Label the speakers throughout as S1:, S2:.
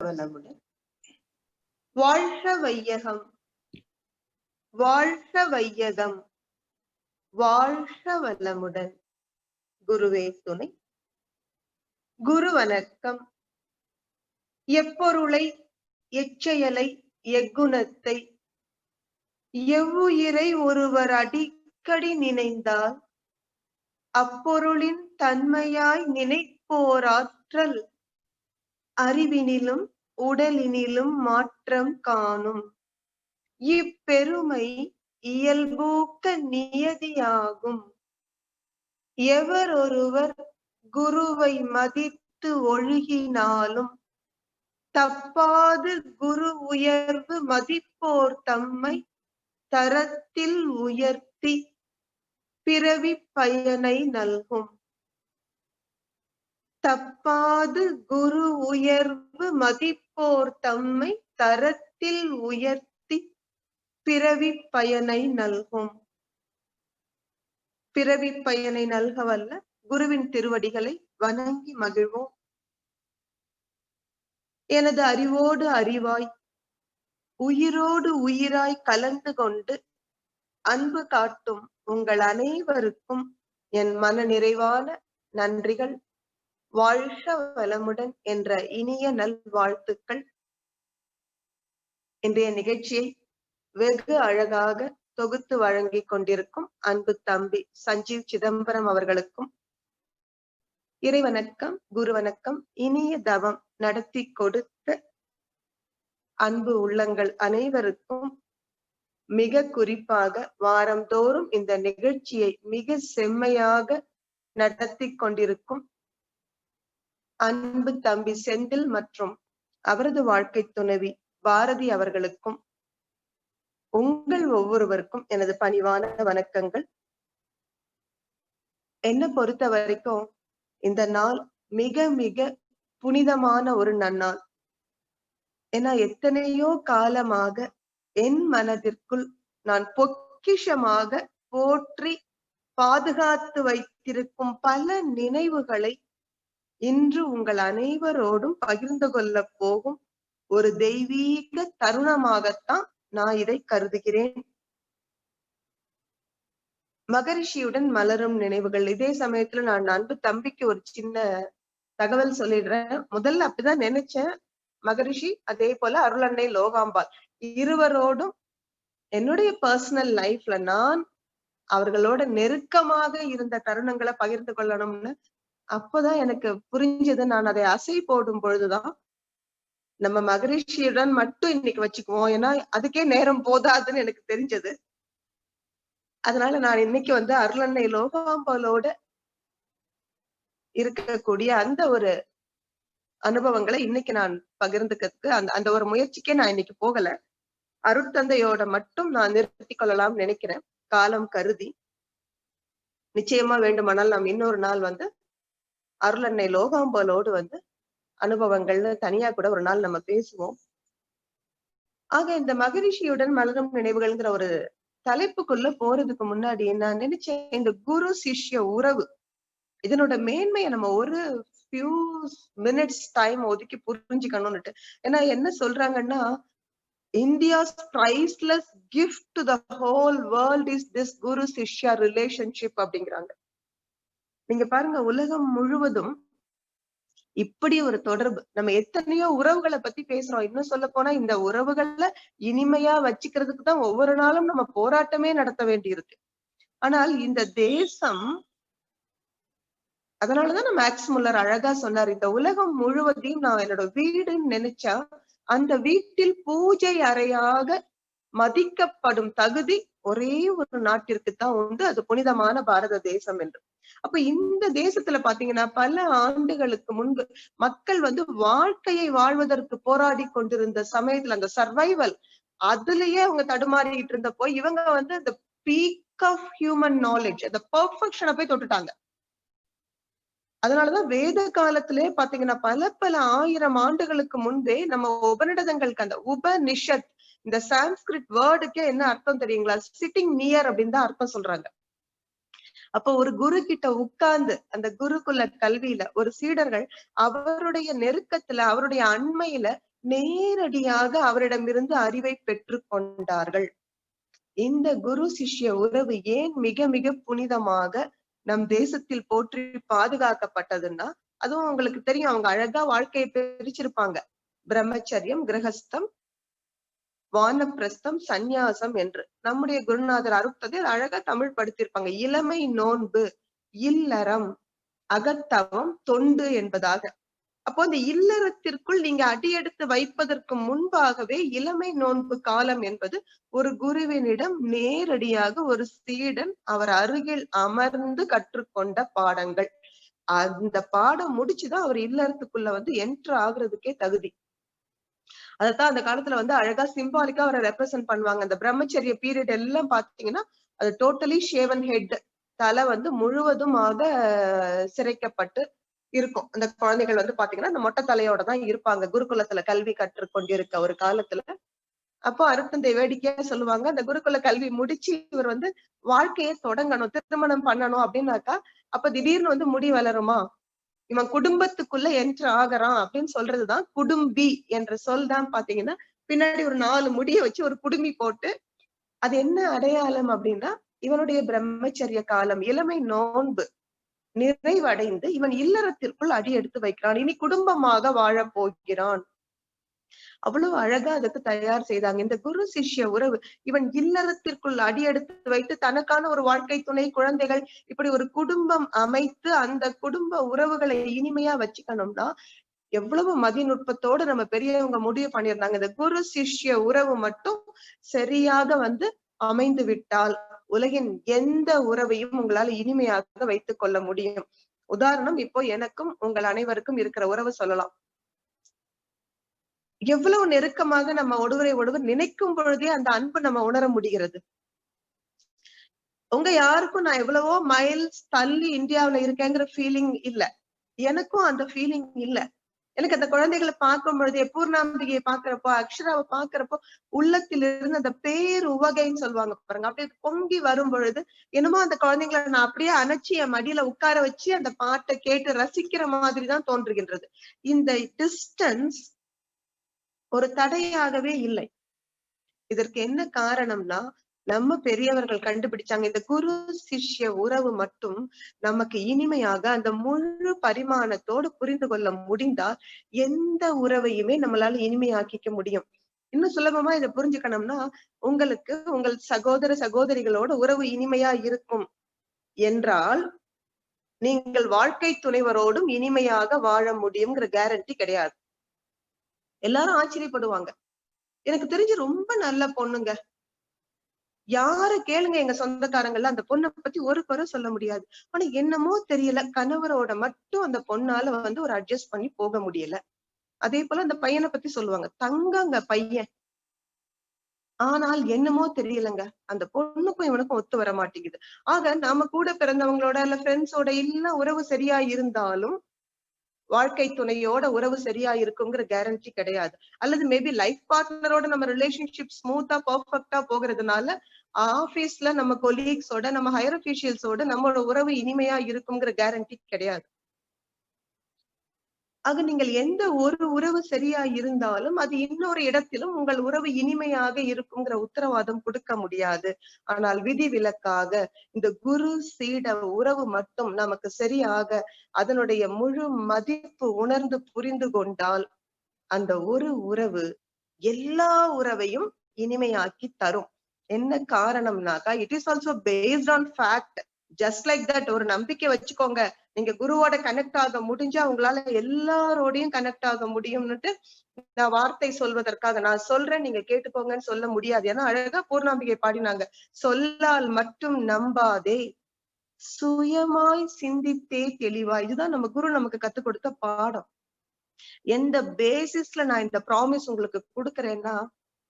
S1: வளமுடன். வாழ்க வையகம், வாழ்க வையகம், வாழ்க வளமுடன். குருவே துணை. குரு வணக்கம். எப்பொருளை, எச்செயலை, எக்குணத்தை, எவ்வுயிரை ஒருவர் அடிக்கடி நினைந்தால் அப்பொருளின் தன்மையாய் நினைப்போராற்றல் அறிவினிலும் உடலினிலும் மாற்றம் காணும். இப்பெருமை இயல்பூக்க நியதியாகும். எவர் ஒருவர் குருவை மதித்து ஒழுகினாலும் தப்பாது குரு உயர்வு மதிப்போர் தம்மை தரத்தில் உயர்த்தி பிறவி பயனை நல்கும். தப்பாது குரு உயர்வு மதிப்போர் தம்மை தரத்தில் உயர்த்தி பிறவி பயனை நல்கும். பிறவி பயனை நல்கவல்ல குருவின் திருவடிகளை வணங்கி மகிழ்வோம். எனது அறிவோடு அறிவாய், உயிரோடு உயிராய் கலந்து கொண்டு அன்பு காட்டும் உங்கள் அனைவருக்கும் என் மன நிறைவான நன்றிகள். வாழ்க வளமுடன் என்ற இனிய நல்வாழ்த்துக்கள். இன்றைய நிகழ்ச்சியை வெகு அழகாக தொகுத்து வழங்கிக் கொண்டிருக்கும் அன்பு தம்பி சஞ்சீவ் சிதம்பரம் அவர்களுக்கும் இறை வணக்கம், குரு வணக்கம். இனிய தவம் நடத்தி கொடுத்த அன்பு உள்ளங்கள் அனைவருக்கும், மிக குறிப்பாக வாரந்தோறும் இந்த நிகழ்ச்சியை மிக செம்மையாக நடத்தி கொண்டிருக்கும் அன்பு தம்பி செந்தில் மற்றும் அவரது வாழ்க்கை துணைவி பாரதி அவர்களுக்கும், உங்கள் ஒவ்வொருவருக்கும் எனது பணிவான வணக்கங்கள். என்னை பொறுத்த வரைக்கும் இந்த நாள் மிக மிக புனிதமான ஒரு நன்னாள். ஏன்னா எத்தனையோ காலமாக என் மனதிற்குள் நான் பொக்கிஷமாக போற்றி பாதுகாத்து வைத்திருக்கும் பல நினைவுகளை இன்று உங்கள் அனைவரோடும் பகிர்ந்து கொள்ள போகும் ஒரு தெய்வீக தருணமாகத்தான் நான் இதை கருதுகிறேன். மகரிஷியுடன் மலரும் நினைவுகள். இதே சமயத்துல நான் அன்பு தம்பிக்கு ஒரு சின்ன தகவல் சொல்லிடுறேன். முதல்ல அப்படிதான் நினைச்சேன். மகரிஷி அதே போல அருளன்னை லோகாம்பாள் இருவரோடும் என்னுடைய பர்சனல் லைஃப்ல நான் அவர்களோட நெருக்கமாக இருந்த தருணங்களை பகிர்ந்து கொள்ளணும்னு அப்பதான் எனக்கு புரிஞ்சது. நான் அதை அசை போடும் பொழுதுதான் நம்ம மகரிஷியுடன் மட்டும் இன்னைக்கு வச்சுக்குவோம், ஏன்னா அதுக்கே நேரம் போதாதுன்னு எனக்கு தெரிஞ்சது. அதனால நான் இன்னைக்கு அருளன்னை லோகாம்பாளோட இருக்கக்கூடிய அந்த ஒரு அனுபவங்களை இன்னைக்கு நான் பகிர்ந்துக்கிறதுக்கு அந்த ஒரு முயற்சிக்கே நான் இன்னைக்கு போகல. அருட்தந்தையோட மட்டும் நான் நிறுத்தி கொள்ளலாம் நினைக்கிறேன், காலம் கருதி. நிச்சயமா வேண்டுமானால் நாம் இன்னொரு நாள் அருளன்னை லோகாம்பாளோடு அனுபவங்கள்னு தனியா கூட ஒரு நாள் நம்ம பேசுவோம். ஆக இந்த மகரிஷியுடன் மலரும் நினைவுகள்ங்கிற ஒரு தலைப்புக்குள்ள போறதுக்கு முன்னாடி நான் நினைச்சேன், இந்த குரு சிஷ்ய உறவு இதனோட மேன்மையை நம்ம ஒரு ஃபியூ மினிட்ஸ் டைம் ஒதுக்கி புரிஞ்சுக்கணும்னுட்டு. ஏன்னா என்ன சொல்றாங்கன்னா, India's priceless gift to the whole world is this guru shishya relationship அப்படிங்கிறாங்க. நீங்க பாருங்க, உலகம் முழுவதும் இப்படி ஒரு தொடர்பு. நம்ம எத்தனையோ உறவுகளை பத்தி பேசுறோம். இன்னும் சொல்ல போனா இந்த உறவுகள்ல இனிமையா வச்சுக்கிறதுக்கு தான் ஒவ்வொரு நாளும் நம்ம போராட்டமே நடத்த வேண்டி இருக்கு. ஆனால் இந்த தேசம், அதனாலதான் மேக்ஸ் முல்லர் அழகா சொன்னார், இந்த உலகம் முழுவதையும் நான் என்னோட வீடுன்னு நினைச்சா அந்த வீட்டில் பூஜை அறையாக மதிக்கப்படும் தகுதி ஒரே ஒரு நாட்டிற்குத்தான் உண்டு, அது புனிதமான பாரத தேசம் என்று. அப்ப இந்த தேசத்துல பாத்தீங்கன்னா பல ஆண்டுகளுக்கு முன்பு மக்கள் வாழ்க்கையை வாழ்வதற்கு போராடி கொண்டிருந்த சமயத்துல அந்த சர்வைவல் அதுலயே அவங்க தடுமாறிட்டு இருந்தப்போ இவங்க அந்த பீக் ஆஃப் ஹியூமன் நாலேஜ், அந்த பெர்ஃபெக்ஷனை போய் தொட்டுட்டாங்க. அதனாலதான் வேத காலத்திலே பாத்தீங்கன்னா பல ஆயிரம் ஆண்டுகளுக்கு முன்பே நம்ம உபநிடதங்களுக்கு அந்த உபனிஷத், இந்த சான்ஸ்கிரிட் வேர்டுக்கே என்ன அர்த்தம் தெரியுங்களா? சிட்டிங் நியர் அப்படின்னு தான் அர்த்தம் சொல்றாங்க. அப்போ ஒரு குரு கிட்ட உட்கார்ந்து அந்த குருகுல கல்வியில ஒரு சீடர்கள் அவருடைய நெருக்கத்துல அவருடைய அண்மையில நேரடியாக அவரிடமிருந்து அறிவை பெற்று கொண்டார்கள். இந்த குரு சிஷ்ய உறவு ஏன் மிக மிக புனிதமாக நம் தேசத்தில் போற்றி பாதுகாக்கப்பட்டதுன்னா, அதுவும் உங்களுக்கு தெரியும், அவங்க அழகா வாழ்க்கையை பிரிச்சிருப்பாங்க. பிரம்மச்சரியம், கிரகஸ்தம், வானப்பிரஸ்தம், சந்நியாசம் என்று. நம்முடைய குருநாதர் அருட்தந்தை அழகா தமிழ் படுத்திருப்பாங்க. இளமை நோன்பு, இல்லறம், அகத்தவம், தொண்டு என்பதாக. அப்போ இந்த இல்லறத்திற்குள் நீங்க அடியெடுத்து வைப்பதற்கு முன்பாகவே இளமை நோன்பு காலம் என்பது ஒரு குருவினிடம் நேரடியாக ஒரு சீடன் அவர் அருகில் அமர்ந்து கற்றுக்கொண்ட பாடங்கள். அந்த பாடம் முடிச்சுதான் அவர் இல்லறத்துக்குள்ள என்ட்ரு ஆகுறதுக்கே தகுதி. அதத்தான் அந்த காலத்துல அழகா சிம்பாலிக்கா அவரை ரெப்ரசென்ட் பண்ணுவாங்க. அந்த பிரம்மச்சரிய பீரியட் எல்லாம் பாத்தீங்கன்னா அது டோட்டலி ஷேவன் ஹெட், தலை முழுவதுமாக சிரைக்கப்பட்டு இருக்கும். அந்த குழந்தைகள் பாத்தீங்கன்னா அந்த மொட்டை தலையோட தான் இருப்பாங்க குருகுலத்துல கல்வி கற்றுக் கொண்டிருக்க ஒரு காலத்துல. அப்போ அருட்தந்தை வேடிக்கையா சொல்லுவாங்க, அந்த குருகுல கல்வி முடிச்சு இவர் வாழ்க்கையை தொடங்கணும், திருமணம் பண்ணணும் அப்படின்னாக்கா, அப்ப திடீர்னு முடி வளருமா, இவன் குடும்பத்துக்குள்ள என்ட்ரு ஆகுறான் அப்படின்னு சொல்றதுதான் குடும்பி என்ற சொல் தான் பாத்தீங்கன்னா பின்னாடி ஒரு 4 முடிய வச்சு ஒரு குடுமி போட்டு, அது என்ன அடையாளம் அப்படின்னா இவனுடைய பிரம்மச்சரிய காலம், இளமை நோன்பு நிறைவடைந்து இவன் இல்லறத்திற்குள் அடி எடுத்து வைக்கிறான், இனி குடும்பமாக வாழப் போகிறான். அவ்வளவு அழகா அதுக்கு தயார் செய்தாங்க. இந்த குரு சிஷ்ய உறவு இவன் இல்லறத்திற்குள் அடி எடுத்து வைத்து தனக்கான ஒரு வாழ்க்கை துணை, குழந்தைகள், இப்படி ஒரு குடும்பம் அமைத்து அந்த குடும்ப உறவுகளை இனிமையா வச்சுக்கணும்னா எவ்வளவு மதிநுட்பத்தோடு நம்ம பெரியவங்க முடிவு பண்ணியிருந்தாங்க. இந்த குரு சிஷ்ய உறவு மட்டும் சரியாக அமைந்து விட்டால் உலகின் எந்த உறவையும் உங்களால இனிமையாக வைத்துக் கொள்ள முடியும். உதாரணம், இப்போ எனக்கும் உங்கள் அனைவருக்கும் இருக்கிற உறவு சொல்லலாம். எவ்வளவு நெருக்கமாக நம்ம ஒருவரை நினைக்கும் பொழுதே அந்த அன்பு நம்ம உணர முடிகிறது. உங்க யாருக்கும் நான் எவ்வளவோ மைல்ஸ் தள்ளி இந்தியாவுல இருக்கேங்கிற ஃபீலிங் இல்ல, எனக்கும் அந்த ஃபீலிங் இல்ல. எனக்கு அந்த குழந்தைகளை பார்க்கும் பொழுது, பூர்ணாம்பிகையை பாக்குறப்போ, அக்ஷராவை பாக்குறப்போ உள்ளத்தில் இருந்து அந்த பேர் உவகைன்னு சொல்லுவாங்க பாருங்க, அப்படியே பொங்கி வரும் பொழுது என்னமோ அந்த குழந்தைங்களை நான் அப்படியே அணைச்சி என் மடியில உட்கார வச்சு அந்த பாட்டை கேட்டு ரசிக்கிற மாதிரிதான் தோன்றுகின்றது. இந்த டிஸ்டன்ஸ் ஒரு தடையாகவே இல்லை. இதற்கு என்ன காரணம்னா, நம்ம பெரியவர்கள் கண்டுபிடிச்சாங்க, இந்த குரு சிஷ்ய உறவு மட்டும் நமக்கு இனிமையாக அந்த முழு பரிமாணத்தோடு புரிந்து கொள்ள முடிந்தால் எந்த உறவையுமே நம்மளால இனிமையாக்கிக்க முடியும். இன்னும் சுலபமா இதை புரிஞ்சுக்கணும்னா, உங்களுக்கு உங்கள் சகோதர சகோதரிகளோட உறவு இனிமையா இருக்கும் என்றால் நீங்கள் வாழ்க்கை துணைவரோடும் இனிமையாக வாழ முடியுங்கிற கேரண்டி கிடையாது. எல்லாரும் ஆச்சரியப்படுவாங்க. எனக்கு தெரிஞ்சு ரொம்ப நல்ல பொண்ணுங்க, யார கேளுங்க எங்க சொந்தக்காரங்கள்ல அந்த பொண்ணை பத்தி ஒரு குறை சொல்ல முடியாது. ஆனா என்னமோ தெரியல, கணவரோட மட்டும் அந்த பொண்ணால ஒரு அட்ஜஸ்ட் பண்ணி போக முடியல. அதே போல அந்த பையனை பத்தி சொல்லுவாங்க, தங்கங்க பையன், ஆனால் என்னமோ தெரியலங்க அந்த பொண்ணுக்கும் இவனுக்கும் ஒத்து வர மாட்டேங்குது. ஆக நாம கூட பிறந்தவங்களோட இல்ல ஃப்ரெண்ட்ஸோட எல்லாம் உறவு சரியா இருந்தாலும் வாழ்க்கை துணையோட உறவு சரியா இருக்குங்கிற கேரண்டி கிடையாது. அல்லது மேபி லைஃப் பார்ட்னரோட நம்ம ரிலேஷன்ஷிப் ஸ்மூத்தா பர்ஃபெக்டா போகிறதுனால ஆபீஸ்ல நம்ம கொலீக்ஸோட, நம்ம ஹையர் அபிஷியல்ஸோட நம்மளோட உறவு இனிமையா இருக்குங்கிற கேரண்டி கிடையாது. ஆக நீங்கள் எந்த ஒரு உறவு சரியா இருந்தாலும் அது இன்னொரு இடத்திலும் உங்கள் உறவு இனிமையாக இருக்குங்கிற உத்தரவாதம் கொடுக்க முடியாது. ஆனால் விதிவிலக்காக இந்த குரு சீட உறவு மட்டும் நமக்கு சரியாக அதனுடைய முழு மதிப்பு உணர்ந்து புரிந்து கொண்டால் அந்த ஒரு உறவு எல்லா உறவையும் இனிமையாக்கி தரும். என்ன காரணம்னாக்கா, it is also based on fact. Just like that, ஒரு நம்பிக்கை வச்சுக்கோங்க, நீங்க குருவோட கனெக்ட் ஆக முடிஞ்சா உங்களால எல்லாரோடையும் கனெக்ட் ஆக முடியும்னுட்டு நான் வார்த்தை சொல்வதற்காக நான் சொல்றேன், நீங்க கேட்டுக்கோங்கன்னு சொல்ல முடியாது. ஏன்னா அழகா பூர்ணாம்பிகை பாடினாங்க, சொல்லால் மட்டும் நம்பாதே சுயமாய் சிந்தித்தே தெளிவா. இதுதான் நம்ம குரு நமக்கு கத்துக் கொடுத்த பாடம். எந்த பேசிஸ்ல நான் இந்த ப்ராமிஸ் உங்களுக்கு கொடுக்குறேன்னா,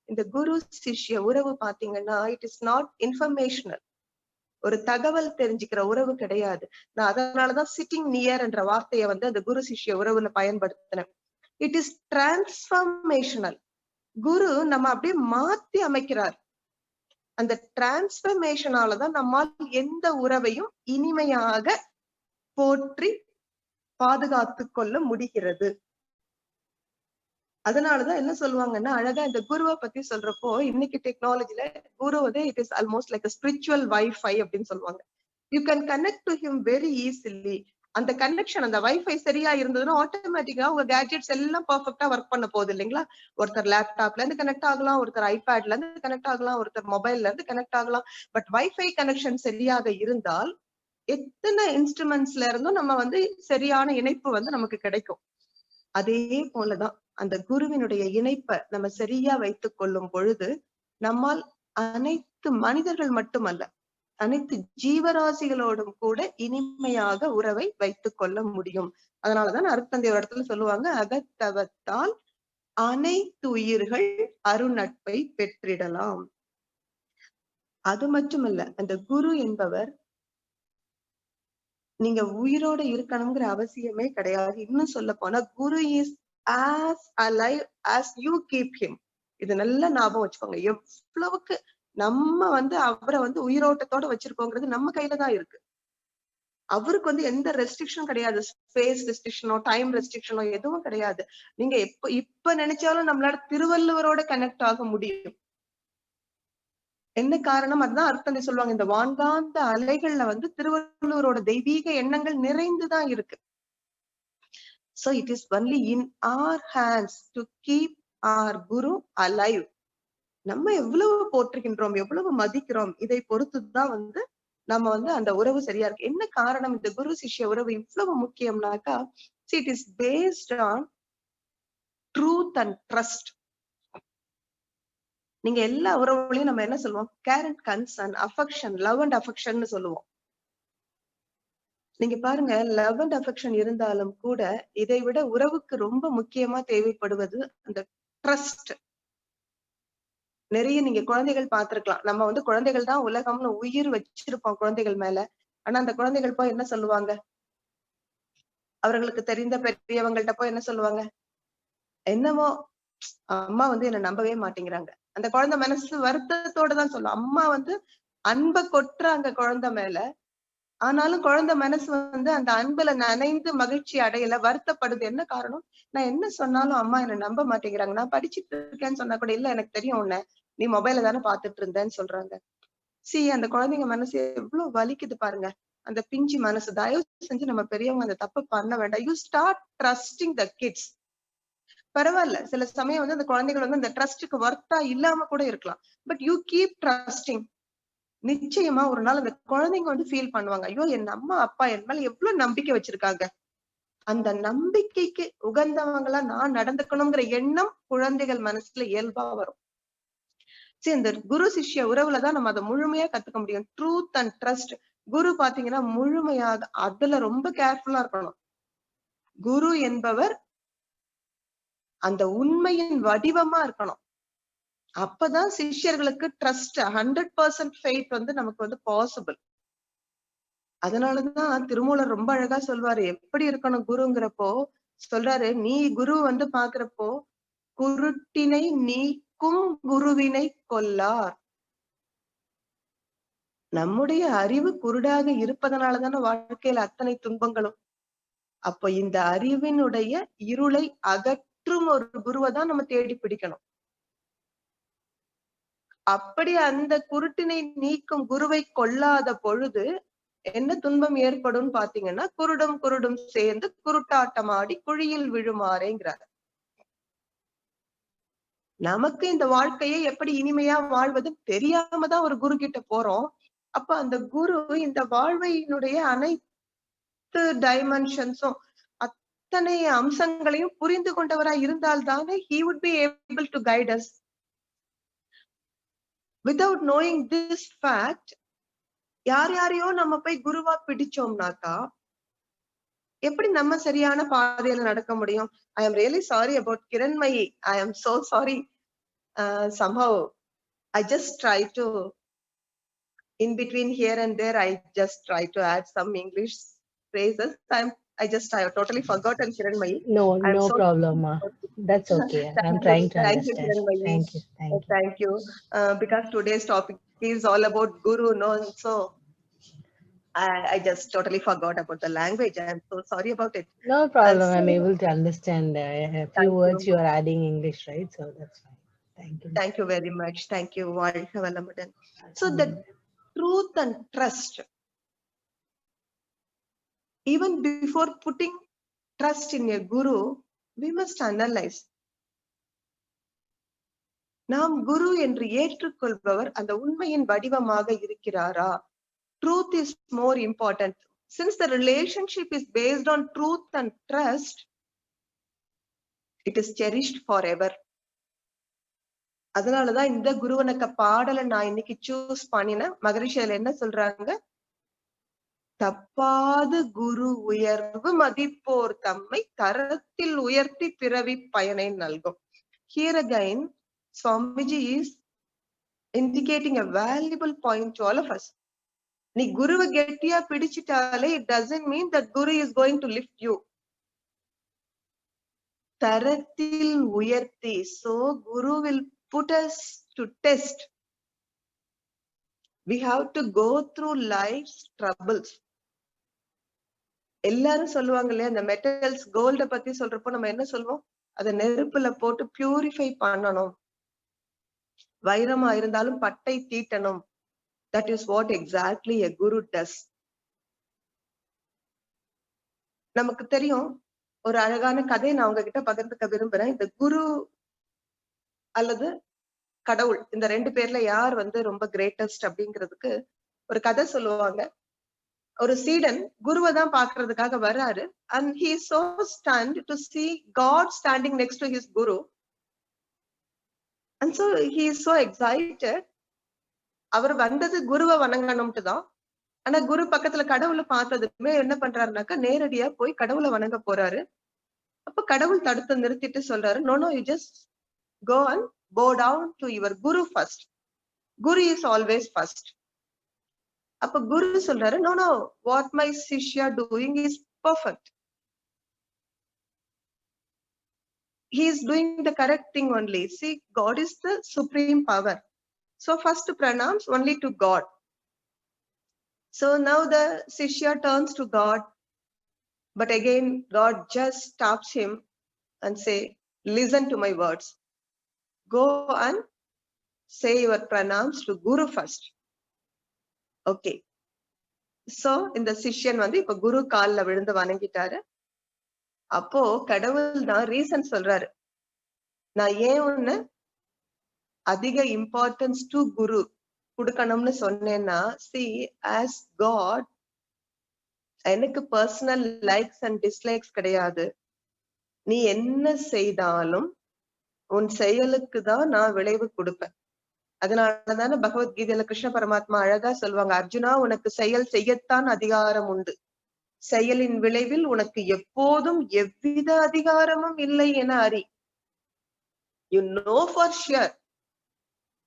S1: இந்த குரு சிஷ்ய உறவு பாத்தீங்கன்னா இட் இஸ் நாட் இன்ஃபர்மேஷனல், ஒரு தகவல் தெரிஞ்சுக்கிற உறவு கிடையாது. நான் அதனாலதான் சிட்டிங் நியர் என்ற வார்த்தையை அந்த குரு சிஷ்ய உறவுல பயன்படுத்தினேன். It is transformational. குரு நம்ம அப்படியே மாத்தி அமைக்கிறார். அந்த டிரான்ஸ்பர்மேஷனாலதான் நம்மால் எந்த உறவையும் இனிமையாக போற்றி பாதுகாத்து கொள்ள முடிகிறது. அதனாலதான் என்ன சொல்லுவாங்கன்னா, அழகா இந்த குருவை பத்தி சொல்றப்போ, இன்னைக்கு டெக்னாலஜில குரு வந்து it is almost like spiritual wifi அப்படின்னு சொல்லுவாங்க. You can connect to him very easily. அந்த கனெக்ஷன், அந்த வைஃபை சரியா இருந்ததுன்னா ஆட்டோமேட்டிக்கா உங்க கேட்ஜெட்ஸ் எல்லாம் பர்ஃபெக்டா ஒர்க் பண்ண போகுது இல்லைங்களா? ஒருத்தர் லேப்டாப்ல இருந்து கனெக்ட் ஆகலாம், ஒருத்தர் ஐபேட்ல இருந்து கனெக்ட் ஆகலாம், ஒருத்தர் மொபைல்ல இருந்து கனெக்ட் ஆகலாம். பட் வைஃபை கனெக்ஷன் சரியாக இருந்தால் எத்தனை இன்ஸ்ட்ருமெண்ட்ஸ்ல இருந்தும் நம்ம வந்து சரியான இணைப்பு வந்து நமக்கு கிடைக்கும். அதே போலதான் அந்த குருவினுடைய இணைப்பை நம்ம சரியா வைத்துக் கொள்ளும் பொழுது நம்மால் அனைத்து மனிதர்கள் மட்டுமல்ல, அனைத்து ஜீவராசிகளோடும் கூட இனிமையாக உறவை வைத்துக் கொள்ள முடியும். அதனாலதான் அருட்தந்தை ஒரு இடத்துல சொல்லுவாங்க, அகத்தவத்தால் அனைத்து உயிர்கள் அருநட்பை பெற்றிடலாம். அது மட்டுமல்ல, அந்த குரு என்பவர் நீங்க உயிரோட இருக்கணுங்கிற அவசியமே கிடையாது. இன்னும் சொல்ல போனா குரு is as alive as you keep him. இது நல்ல ஞாபகம் வச்சுக்கோங்க. எவ்வளவுக்கு நம்ம வந்து அவரை வந்து உயிரோட்டத்தோட வச்சிருக்கோங்கிறது நம்ம கையில தான் இருக்கு. அவருக்கு வந்து எந்த ரெஸ்ட்ரிக்ஷனும் கிடையாது. ஸ்பேஸ் ரெஸ்ட்ரிக்ஷனோ டைம் ரெஸ்ட்ரிக்ஷனோ எதுவும் கிடையாது. நீங்க இப்ப நினைச்சாலும் நம்மளால திருவள்ளுவரோட கனெக்ட் ஆக முடியும். என்ன காரணம்? அதுதான் அருட்தந்தை சொல்லுவாங்க, இந்த வான்காந்த அலைகள்ல வந்து திருவள்ளுவரோட தெய்வீக எண்ணங்கள் நிறைந்துதான் இருக்கு. So it is only in our hands to keep our Guru alive. நம்ம எவ்வளவு போற்றுகின்றோம், எவ்வளவு மதிக்கிறோம், இதை பொறுத்துதான் வந்து நம்ம வந்து அந்த உறவு சரியா இருக்கு. என்ன காரணம் இந்த குரு சிஷ்ய உறவு இவ்வளவு முக்கியம்னாக்கா, it is based on truth and trust. நீங்க எல்லா உறவுகளையும் நம்ம என்ன சொல்லுவோம்? Care and concern, affection, love and affection சொல்லுவோம். நீங்க பாருங்க, லவ் அண்ட் அஃபெக்ஷன் இருந்தாலும் கூட இதை விட உறவுக்கு ரொம்ப முக்கியமா தேவைப்படுவது அந்த ட்ரஸ்ட். நிறைய நீங்க குழந்தைகள் பார்த்திருக்கலாம். நம்ம வந்து குழந்தைகள் தான் உலகம்னு உயிர் வச்சிருப்போம் குழந்தைகள் மேல. ஆனா அந்த குழந்தைகள் போய் என்ன சொல்லுவாங்க? அவர்களுக்கு தெரிந்த பெரியவங்கள்ட்ட போய் என்ன சொல்லுவாங்க? என்னமோ அம்மா வந்து என்ன நம்பவே மாட்டேங்கிறாங்க. அந்த குழந்தை மனசு வருத்தத்தோட தான் சொல்லும். அம்மா வந்து அன்பை கொட்டுறாங்க குழந்தை மேல. ஆனாலும் குழந்தை மனசு வந்து அந்த அன்புல நனைந்து மகிழ்ச்சி அடையல, வருத்தப்படுது. என்ன காரணம்? நான் என்ன சொன்னாலும் அம்மா என்ன நம்ப மாட்டேங்கிறாங்க. நான் படிச்சுட்டு இருக்கேன்னு சொன்னா கூட, இல்ல எனக்கு தெரியும் உன்ன, நீ மொபைல தானே பாத்துட்டு இருந்தேன்னு சொல்றாங்க. அந்த குழந்தைங்க மனசு எவ்வளவு வலிக்குது பாருங்க. அந்த பிஞ்சு மனசு. தயவு செஞ்சு நம்ம பெரியவங்க அந்த தப்பு பண்ண வேண்டாம். You start trusting the kids. பரவாயில்ல, சில சமயம் வந்து அந்த குழந்தைகள் வந்து அந்த ட்ரஸ்டுக்கு வர்த்தா இல்லாம கூட இருக்கலாம். But you keep trusting. நிச்சயமா ஒரு நாள் அந்த குழந்தைங்க வந்து ஃபீல் பண்ணுவாங்க, ஐயோ என் அம்மா அப்பா என் மேல எவ்வளவு நம்பிக்கை வச்சிருக்காங்க, அந்த நம்பிக்கைக்கு உகந்தவங்களா நான் நடந்துக்கணுங்கிற எண்ணம் குழந்தைகள் மனசுல இயல்பா வரும். இந்த குரு சிஷ்ய உறவுலதான் நம்ம அதை முழுமையா கத்துக்க முடியும். Truth and trust. குரு பாத்தீங்கன்னா முழுமையாக அதுல ரொம்ப கேர்ஃபுல்லா இருக்கணும். குரு என்பவர் அந்த உண்மையின் வடிவமா இருக்கணும். அப்பதான் சிஷ்யர்களுக்கு ட்ரஸ்ட் 100% ஃபெய்த் வந்து நமக்கு வந்து பாசிபிள். அதனாலதான் திருமூலர் ரொம்ப அழகா சொல்வாரு, எப்படி இருக்கணும் குருங்கிறப்போ சொல்றாரு, நீ குரு வந்து பாக்குறப்போ குருட்டினை நீக்கும் குருவினை கொல்லார். நம்முடைய அறிவு குருடாக இருப்பதனாலதான வாழ்க்கையில அத்தனை துன்பங்களும். அப்ப இந்த அறிவினுடைய இருளை அகற்றும் ஒரு குருவை தான் நம்ம தேடி பிடிக்கணும். அப்படி அந்த குருட்டினை நீக்கும் குருவை கொல்லாத பொழுது என்ன துன்பம் ஏற்படும் பாத்தீங்கன்னா, குருடும் குருடும் சேர்ந்து குருட்டாட்டமாடி குழியில் விழுமாறேங்கிறார். நமக்கு இந்த வாழ்க்கையை எப்படி இனிமையா வாழ்வது தெரியாம தான் ஒரு குரு கிட்ட போறோம். அப்ப அந்த குரு இந்த வாழ்வையினுடைய அனைத்து டைமென்ஷன்ஸும் அத்தனை அம்சங்களையும் புரிந்து கொண்டவராய் இருந்தால்தானே he would be able to guide us. Without knowing this fact, யார் யாரையோ நம்ம போய் குருவா பிடிச்சோம்னாக்கா எப்படி நம்ம சரியான பாதையில நடக்க முடியும்? I am really sorry about Kiranmayi. I am so sorry. Somehow I just try to, in between here and there, I just try to add some English phrases. I have totally forgotten Kiranmayi.
S2: No problem, ma. That's okay. I'm trying to understand.
S1: Thank you. Because today's topic is all about Guru, no? So I just totally forgot about the language. I'm so sorry about it.
S2: No
S1: And
S2: problem. I'm
S1: so,
S2: able to understand a few
S1: thank
S2: words
S1: you.
S2: you are adding English, right? So that's fine. Thank you.
S1: Thank you very much. Thank you. வாழ்க வளமுடன். So the
S2: Um,
S1: truth and trust, even before putting trust in a guru, we must analyze. நாம் குரு என்று ஏற்றுக்கொள்பவர் அந்த உண்மையின் வடிவமாக இருக்கிறாரா? Truth is more important. Since the relationship is based on truth and trust, it is cherished forever. அதனாலதான் இந்த குருவனக்க பாடலை நான் இன்னைக்கு சூஸ் பண்ணினேன். மகரிஷி அதுல என்ன சொல்றாங்க? தப்பாது குரு உயர்வு மதிப்போர் தம்மை தரத்தில் உயர்த்தி பிறவி பயனை நல்கும். Here again, Swamiji is indicating a valuable point to all of us. நீ குருவை கெட்டியா பிடிச்சிட்டாலே it doesn't mean that guru is going to lift you. தரத்தில் உயர்த்தி, so guru will put us to test. We have to go through life's troubles. எல்லாரும் சொல்லுவாங்க இல்லையா, அந்த metals கோல்ட பத்தி சொல்றப்போ நம்ம என்ன சொல்லுவோம்? அதை நெருப்புல போட்டு பியூரிஃபை பண்ணணும். வைரமா இருந்தாலும் பட்டை தீட்டணும். That is what exactly a guru does. நமக்கு தெரியும், ஒரு அழகான கதையை நான் உங்ககிட்ட பகிர்ந்துக்க விரும்புறேன். இந்த குரு அல்லது கடவுள், இந்த ரெண்டு பேர்ல யார் ரொம்ப கிரேட்டஸ்ட் அப்படிங்கிறதுக்கு ஒரு கதை சொல்லுவாங்க. ஒரு சீடன் குருவை தான் பாக்குறதுக்காக வர்றாரு. And he is so stunned to see God standing next to his guru. And so he is so excited. அவர் வந்தது குருவை வணங்கணும்ட்டு தான். ஆனா குரு பக்கத்துல கடவுளை பார்த்ததுமே என்ன பண்றாருனாக்கா, நேரடியா போய் கடவுளை வணங்க போறாரு. அப்ப கடவுள் தடுத்து நிறுத்திட்டு சொல்றாரு, no no, you just go and bow down to your guru first. Guru is always first. அப்ப குரு சொல்றாரு, no no, what my shishya doing is perfect. He is doing the correct thing only. See, God is the supreme power. So first pranams only to God. So now the shishya turns to God, but again God just stops him and say, listen to my words. Go and say your pranams to Guru first. Okay. So இந்த சிஷ்யன் இப்ப குரு கால்ல விழுந்து வணங்கிட்டாரு. அப்போ கடவுள் தான் reason சொல்றாரு, நான் ஏன் ஒண்ணு அதிக இம்பார்ட்டன்ஸ் டு குரு கொடுக்கணும்னு சொன்னேன்னா, see, as God, எனக்கு பர்சனல் லைக்ஸ் அண்ட் டிஸ்லைக்ஸ் கிடையாது. நீ என்ன செய்தாலும் உன் செயலுக்கு தான் நான் விளைவு கொடுப்பேன். அதனாலதானே பகவத்கீதையில கிருஷ்ண பரமாத்மா அழகா சொல்லுவாங்க, அர்ஜுனா, உனக்கு செயல் செய்யத்தான் அதிகாரம் உண்டு, செயலின் விளைவில் உனக்கு எப்போதும் எவ்வித அதிகாரமும் இல்லை என அறி. You know for sure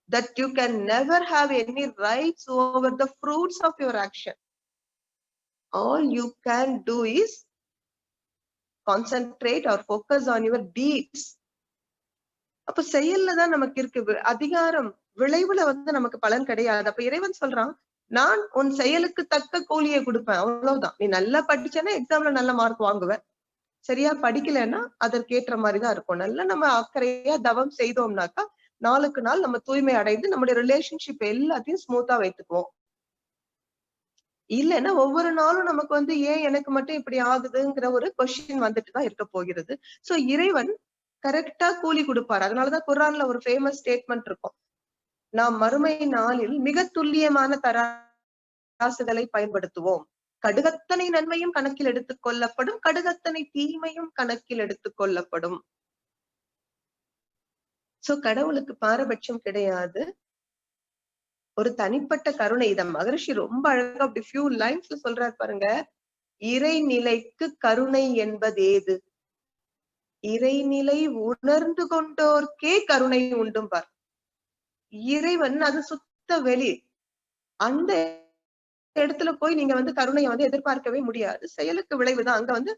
S1: that you can never have any rights over the fruits of your action. All you can do is concentrate or focus on your deeds. அப்ப செயல்ல தான் நமக்கு இருக்கு அதிகாரம், விளைவுல நமக்கு பலன் கிடையாது. அப்ப இறைவன் சொல்றான், நான் உன் செயலுக்கு தக்க கூலியை கொடுப்பேன், அவ்வளவுதான். நீ நல்லா படிச்சேன்னா எக்ஸாம்ல நல்ல மார்க் வாங்குவேன், சரியா படிக்கலைன்னா அதற்கேற்ற மாதிரிதான் இருக்கும். நல்லா நம்ம அக்கறையா தவம் செய்தோம்னாக்கா நாளுக்கு நாள் நம்ம தூய்மை அடைந்து நம்முடைய ரிலேஷன்ஷிப் எல்லாத்தையும் ஸ்மூத்தா வைத்துக்குவோம். இல்லைன்னா ஒவ்வொரு நாளும் நமக்கு ஏன் எனக்கு மட்டும் இப்படி ஆகுதுங்கிற ஒரு கொஸ்டின் வந்துட்டுதான் இருக்க போகிறது. சோ இறைவன் கரெக்டா கூலி கொடுப்பாரு. அதனாலதான் குர்ஆன்ல ஒரு ஃபேமஸ் ஸ்டேட்மெண்ட் இருக்கும், நாம் மறுமை நாளில் மிக துல்லியமான தராசுகளை பயன்படுத்துவோம், கடுகத்தனை நன்மையும் கணக்கில் எடுத்துக் கொள்ளப்படும், கடுகத்தனை தீமையும் கணக்கில் எடுத்துக் கொள்ளப்படும். சோ கடவுளுக்கு பாரபட்சம் கிடையாது, ஒரு தனிப்பட்ட கருணை. இத மகரிஷி ரொம்ப அழகா அப்படி ஃபியூ லைன்ஸ்ல சொல்றாரு பாருங்க, இறைநிலைக்கு கருணை என்பது ஏது, இறைநிலை உணர்ந்து கொண்டோர்க்கே கருணை உண்டும் பார். இறைவன் அது சுத்த வெளி, அந்த இடத்துல போய் நீங்க கருணையை எதிர்பார்க்கவே முடியாது. செயலுக்கு விளைவுதான். அங்க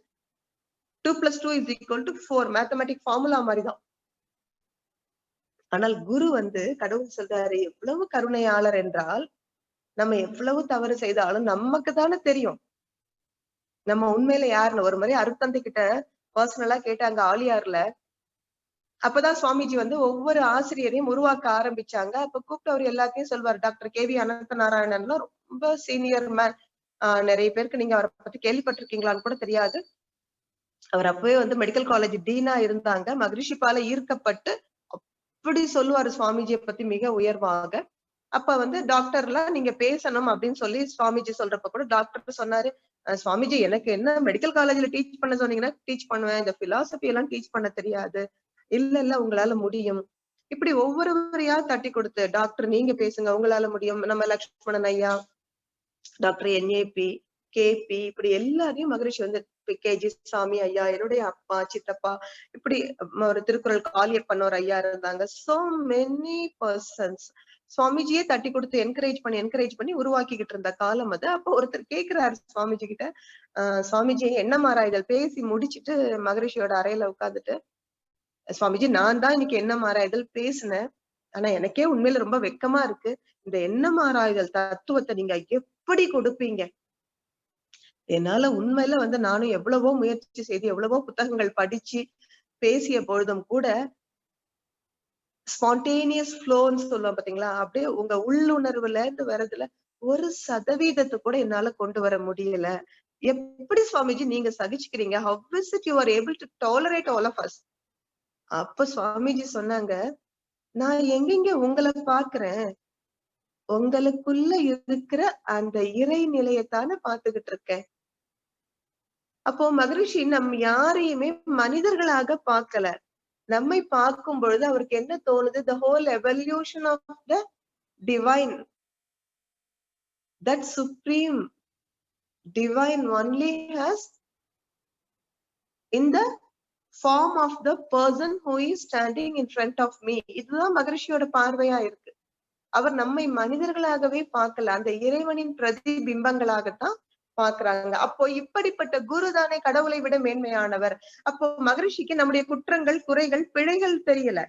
S1: 2 + 2 = 4 மேத்தமெட்டிக் ஃபார்முலா மாதிரிதான். ஆனால் குரு கடவுள் சொல்றாரு எவ்வளவு கருணையாளர் என்றால், நம்ம எவ்வளவு தவறு செய்தாலும் நமக்கு தானே தெரியும் நம்ம உண்மையில யாருன்னு. ஒரு மாதிரி அருட்தந்தை கிட்ட பர்சனலா கேட்டாங்க ஆலியார்ல. அப்பதான் சுவாமிஜி வந்து ஒவ்வொரு ஆசிரியரையும் உருவாக்க ஆரம்பிச்சாங்க. அப்ப கூப்பிட்டு அவர் எல்லாத்தையும் சொல்வாரு. டாக்டர் கே வி அனந்த நாராயணன்லாம் ரொம்ப சீனியர் மேன். நிறைய பேருக்கு நீங்க அவரை பத்தி கேள்விப்பட்டிருக்கீங்களான்னு கூட தெரியாது. அவர் அப்பவே வந்து மெடிக்கல் காலேஜ் டீனா இருந்தாங்க. மகரிஷிப்பால ஈர்க்கப்பட்டு அப்படி சொல்லுவாரு சுவாமிஜியை பத்தி மிக உயர்வாக. அப்ப வந்து டாக்டர்லாம் நீங்க பேசணும் அப்படின்னு சொல்லி சுவாமிஜி சொல்றப்ப கூட டாக்டர் சொன்னாரு, சுவாமிஜி எனக்கு என்ன மெடிக்கல் காலேஜ்ல டீச் பண்ண சொன்னீங்கன்னா டீச் பண்ணுவேன். இந்த பிலாசபி எல்லாம் டீச் பண்ண தெரியாது. இல்ல உங்களால முடியும். இப்படி ஒவ்வொருவரையா தட்டி கொடுத்து டாக்டர் நீங்க பேசுங்க, உங்களால முடியும். நம்ம லக்ஷ்மணன் ஐயா, டாக்டர் என்ஏபி, கேபி, இப்படி எல்லாரையும் மகரிஷி வந்து கேஜி சாமி ஐயா, என்னுடைய அப்பா, சித்தப்பா, இப்படி ஒரு திருக்குறள் காளியப்பன் ஒரு ஐயா இருந்தாங்க. சோ மெனி பர்சன்ஸ் சுவாமிஜியே தட்டி கொடுத்து என்கரேஜ் பண்ணி உருவாக்கிக்கிட்டு இருந்த காலம் அது. அப்போ ஒருத்தர் கேக்குறாரு சுவாமிஜி கிட்ட, சுவாமிஜி என்ன மாறாய்தல் பேசி முடிச்சிட்டு மகரிஷியோட அறையில உட்கார்ந்துட்டு, சுவாமிஜி நான் தான் இன்னைக்கு என்ன மாறாய்தல் பேசினேன். ஆனா எனக்கே உண்மையில ரொம்ப வெக்கமா இருக்கு. இந்த எண்ணம் ஆராய்தல் தத்துவத்தை நீங்க எப்படி கொடுப்பீங்க? என்னால உண்மையில வந்து நானும் எவ்வளவோ முயற்சி செய்து எவ்வளவோ புத்தகங்கள் படிச்சு பேசிய பொழுதும் கூட ஸ்பான்டேனியஸ் ஃப்ளோன்னு சொல்லுவோம் பாத்தீங்களா? அப்படியே உங்க உள்ளுணர்வுல இருந்து வர்றதுல 1% கூட என்னால கொண்டு வர முடியல. எப்படி சுவாமிஜி நீங்க சகிச்சுக்கிறீங்க? How is it you are able to tolerate all of us? அப்ப சுவாமிஜி சொன்னாங்க, நான் எங்கெங்க உங்களை பாக்குறேன், உங்களுக்குள்ள இருக்கிற அந்த இறை நிலையத்தானே பாத்துக்கிட்டு இருக்கேன். அப்போ மகரிஷி நம் யாரையுமே மனிதர்களாக பார்க்கல. நம்மை பார்க்கும் பொழுது அவருக்கு என்ன தோணுது? The whole evolution of the divine, that supreme divine only has in the form of the person who is standing in front of me. இதுதான் மகரிஷியோட பார்வையா இருக்கு. அவர் நம்மை மனிதர்களாகவே பார்க்கல, அந்த இறைவனின் பிரதிபிம்பங்களாகத்தான் பாக்குறாங்க. அப்போ இப்படிப்பட்ட குரு தானே கடவுளை விட மேன்மையானவர். அப்போ மகரிஷிக்கு நம்முடைய குற்றங்கள், குறைகள், பிழைகள் தெரியல.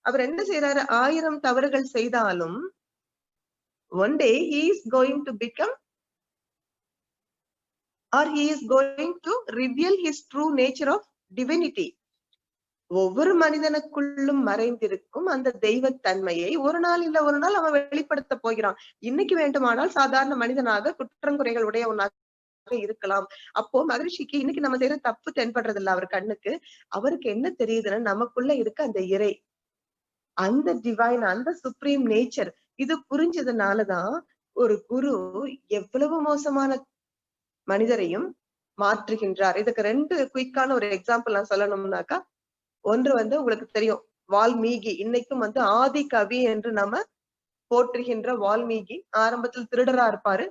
S1: அவர் என்ன செய்யறாரு? 1000 தவறுகள் செய்தாலும் one day he is going to become, or he is going to reveal his true nature of divinity. ஒவ்வொரு மனிதனுக்குள்ளும் மறைந்திருக்கும் அந்த தெய்வத்தன்மையை ஒரு நாள் இல்ல ஒரு நாள் அவன் வெளிப்படுத்த போகிறான். இன்னைக்கு வேண்டுமானால் சாதாரண மனிதனாக குற்றங்குறைகள் உடையவனாக இருக்கலாம். அப்போ மகரிஷிக்கு இன்னைக்கு நம்ம செய்யற தப்பு தென்படுறது இல்ல அவர் கண்ணுக்கு. அவருக்கு என்ன தெரியுதுன்னா நமக்குள்ள இருக்க அந்த இறை, அந்த டிவைன், அந்த சுப்ரீம் நேச்சர், இது புரிஞ்சதுனாலதான் ஒரு குரு எவ்வளவு மோசமான மனிதரையும் மாற்றுகின்றார். இதுக்கு 2 குயிக்கான ஒரு எக்ஸாம்பிள் நான் சொல்லணும்னாக்கா, ஒன்று வந்து உங்களுக்கு தெரியும், வால்மீகி. இன்னைக்கும் வந்து ஆதி கவி என்று நம்ம போற்றுகின்ற வால்மீகி ஆரம்பத்தில் திருடரா இருப்பாரு.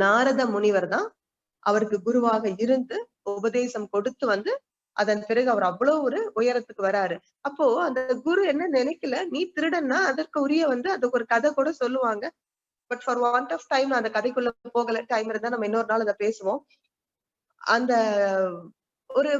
S1: நாரத முனிவர் தான் அவருக்கு குருவாக இருந்து உபதேசம் கொடுத்து வந்து அதன் பிறகு அவர் அவ்வளவு ஒரு உயரத்துக்கு வராரு. அப்போ அந்த குரு என்ன நினைக்கல, நீ திருடன்னா அதற்கு உரிய வந்து அதுக்கு ஒரு கதை கூட சொல்லுவாங்க. But for want of time அந்த கதைக்குள்ள போகல. டைம் இருந்தா நம்ம இன்னொரு நாள் அதை பேசுவோம். அந்த ஒரு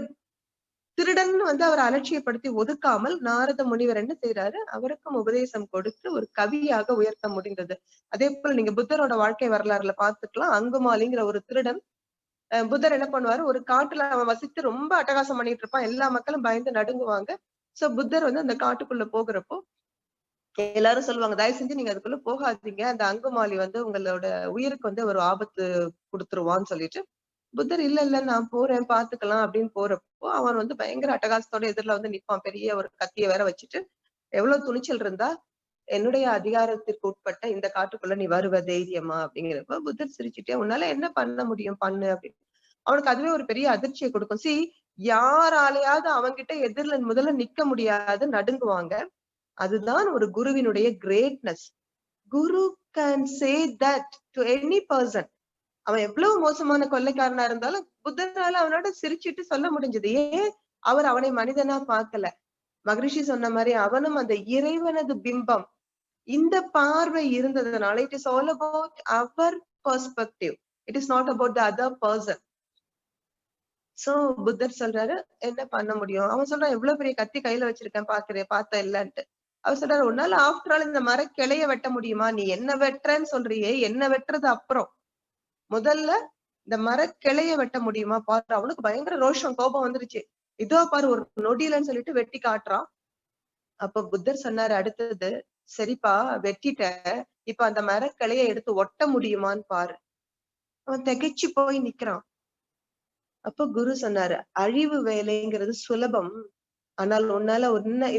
S1: திருடன் வந்து அவர் அலட்சியப்படுத்தி ஒதுக்காமல் நாரத முனிவர் என்ன செய்யறாரு? அவருக்கும் உபதேசம் கொடுத்து ஒரு கவியாக உயர்த்த முடிந்தது. அதே போல நீங்க புத்தரோட வாழ்க்கை வரலாறுல பாத்துக்கலாம். அங்குமாலிங்கிற ஒரு திருடன், புத்தர் என்ன பண்ணுவாரு? ஒரு காட்டுல அவன் வசித்து ரொம்ப அட்டகாசம் பண்ணிட்டு இருப்பான். எல்லா மக்களும் பயந்து நடுங்குவாங்க. சோ புத்தர் வந்து அந்த காட்டுக்குள்ள போகிறப்போ எல்லாரும் சொல்லுவாங்க, தயவு செஞ்சு நீங்க அதுக்குள்ள போகாதீங்க, அந்த அங்குமாலி வந்து உங்களோட உயிருக்கு வந்து ஒரு ஆபத்து கொடுத்துருவான்னு சொல்லிட்டு, புத்தர் இல்ல நான் போறேன் பாத்துக்கலாம் அப்படின்னு போறப்போ அவன் வந்து பயங்கர அட்டகாசத்தோட எதிரில வந்து நிப்பான். பெரிய ஒரு கத்திய வேற வச்சுட்டு, எவ்வளவு துணிச்சல் இருந்தா என்னுடைய அதிகாரத்திற்கு உட்பட்ட இந்த காட்டுக்குள்ள நீ வருவ தைரியமா அப்படிங்கிறப்ப புத்தர் சிரிச்சுட்டே, உன்னால என்ன பண்ண முடியும் பண்ணு அப்படின்னு. அவனுக்கு அதுவே ஒரு பெரிய அதிர்ச்சியை கொடுக்கும். யாராலையாவது அவன்கிட்ட எதிரில முதல்ல நிக்க முடியாது, நடுங்குவாங்க. அதுதான் ஒரு குருவினுடைய greatness. Guru can say that to any person. அவன் எவ்வளவு மோசமான கொள்ளைக்காரனா இருந்தாலும் புத்தரால அவனோட சிரிச்சிட்டு சொல்ல முடிஞ்சது. ஏன்? அவர் அவனை மனிதனா பார்க்கல. மகரிஷி சொன்ன மாதிரி அவனும் அந்த இறைவனது பிம்பம். இந்த பார்வை இருந்ததுனால இட் இஸ் ஆல் அபவுட் அவர் perspective. It is not about the other person. So Buddha சொல்றாரு, என்ன பண்ண முடியும்? அவன் சொல்றான், எவ்வளவு பெரிய கத்தி கையில வச்சிருக்கேன் பாக்குறேன், பார்த்த இல்லன்ட்டு. அவர் சொல்றாரு, உன்னால ஆஃப்டர் ஆல் இந்த மர கிளைய வெட்ட முடியுமா? நீ என்ன வெட்டுறேன்னு சொல்றியே, என்ன வெட்டுறது அப்புறம். முதல்ல இந்த மர கிளைய வெட்ட முடியுமா பாரு. அவனுக்கு பயங்கர ரோஷம், கோபம் வந்துருச்சு. இதோ பாரு ஒரு நொடியிலன்னு சொல்லிட்டு வெட்டி காட்டுறான். அப்ப புத்தர் சொன்னாரு அடுத்தது, சரிப்பா வெட்டிட்ட, இப்ப அந்த மர கிளைய எடுத்து ஒட்ட முடியுமான்னு பாரு. அவன் திகைச்சு போய் நிக்கிறான். அப்ப குரு சொன்னாரு, அழிவு வேலைங்கிறது சுலபம். ஆனால் உன்னால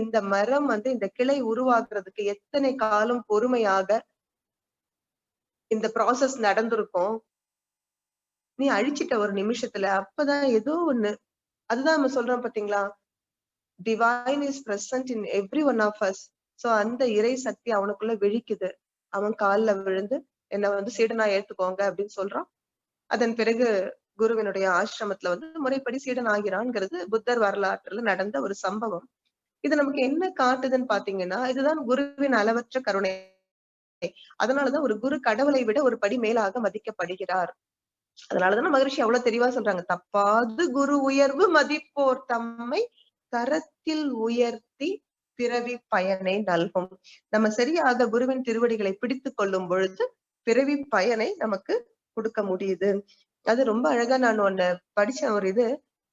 S1: இந்த மரம் இந்த கிளை உருவாக்குறதுக்கு எத்தனை காலம் பொறுமையாக இந்த ப்ராசஸ் நடந்திருக்கும். நீ அழிச்சிட்ட ஒரு நிமிஷத்துல. அப்பதான் ஏதோ ஒண்ணு. அதுதான் நம்ம சொல்றோம் பாத்தீங்களா, divine is present in every one of us. So அந்த இறை சக்தி அவனுக்குள்ள விழிக்குது. அவன் கால்ல விழுந்து என்ன சீடனா ஏத்துக்கோங்க அப்படின்னு சொல்றான். அதன் பிறகு குருவினுடைய ஆசிரமத்துல முறைப்படி சீடன் ஆகிறான்ங்கிறது புத்தர் வரலாற்றுல நடந்த ஒரு சம்பவம். இது நமக்கு என்ன காட்டுதுன்னு பாத்தீங்கன்னா, இதுதான் குருவின் அளவற்ற கருணை. அதனாலதான் ஒரு குரு கடவுளை விட ஒரு படி மேலாக மதிக்கப்படுகிறார். அதனாலதான் மகரிஷி அவ்வளவு தெளிவா சொல்றாங்க, தப்பாது குரு உயர்வு மதிப்போர் தம்மை தரத்தில் உயர்த்தி பிறவி பயனை நல்கும். நம்ம சரியாக குருவின் திருவடிகளை பிடித்துக் கொள்ளும் பொழுது பிறவி பயனை நமக்கு கொடுக்க முடியுது. அது ரொம்ப அழகா நான் ஒண்ணு படிச்ச ஒரு இது,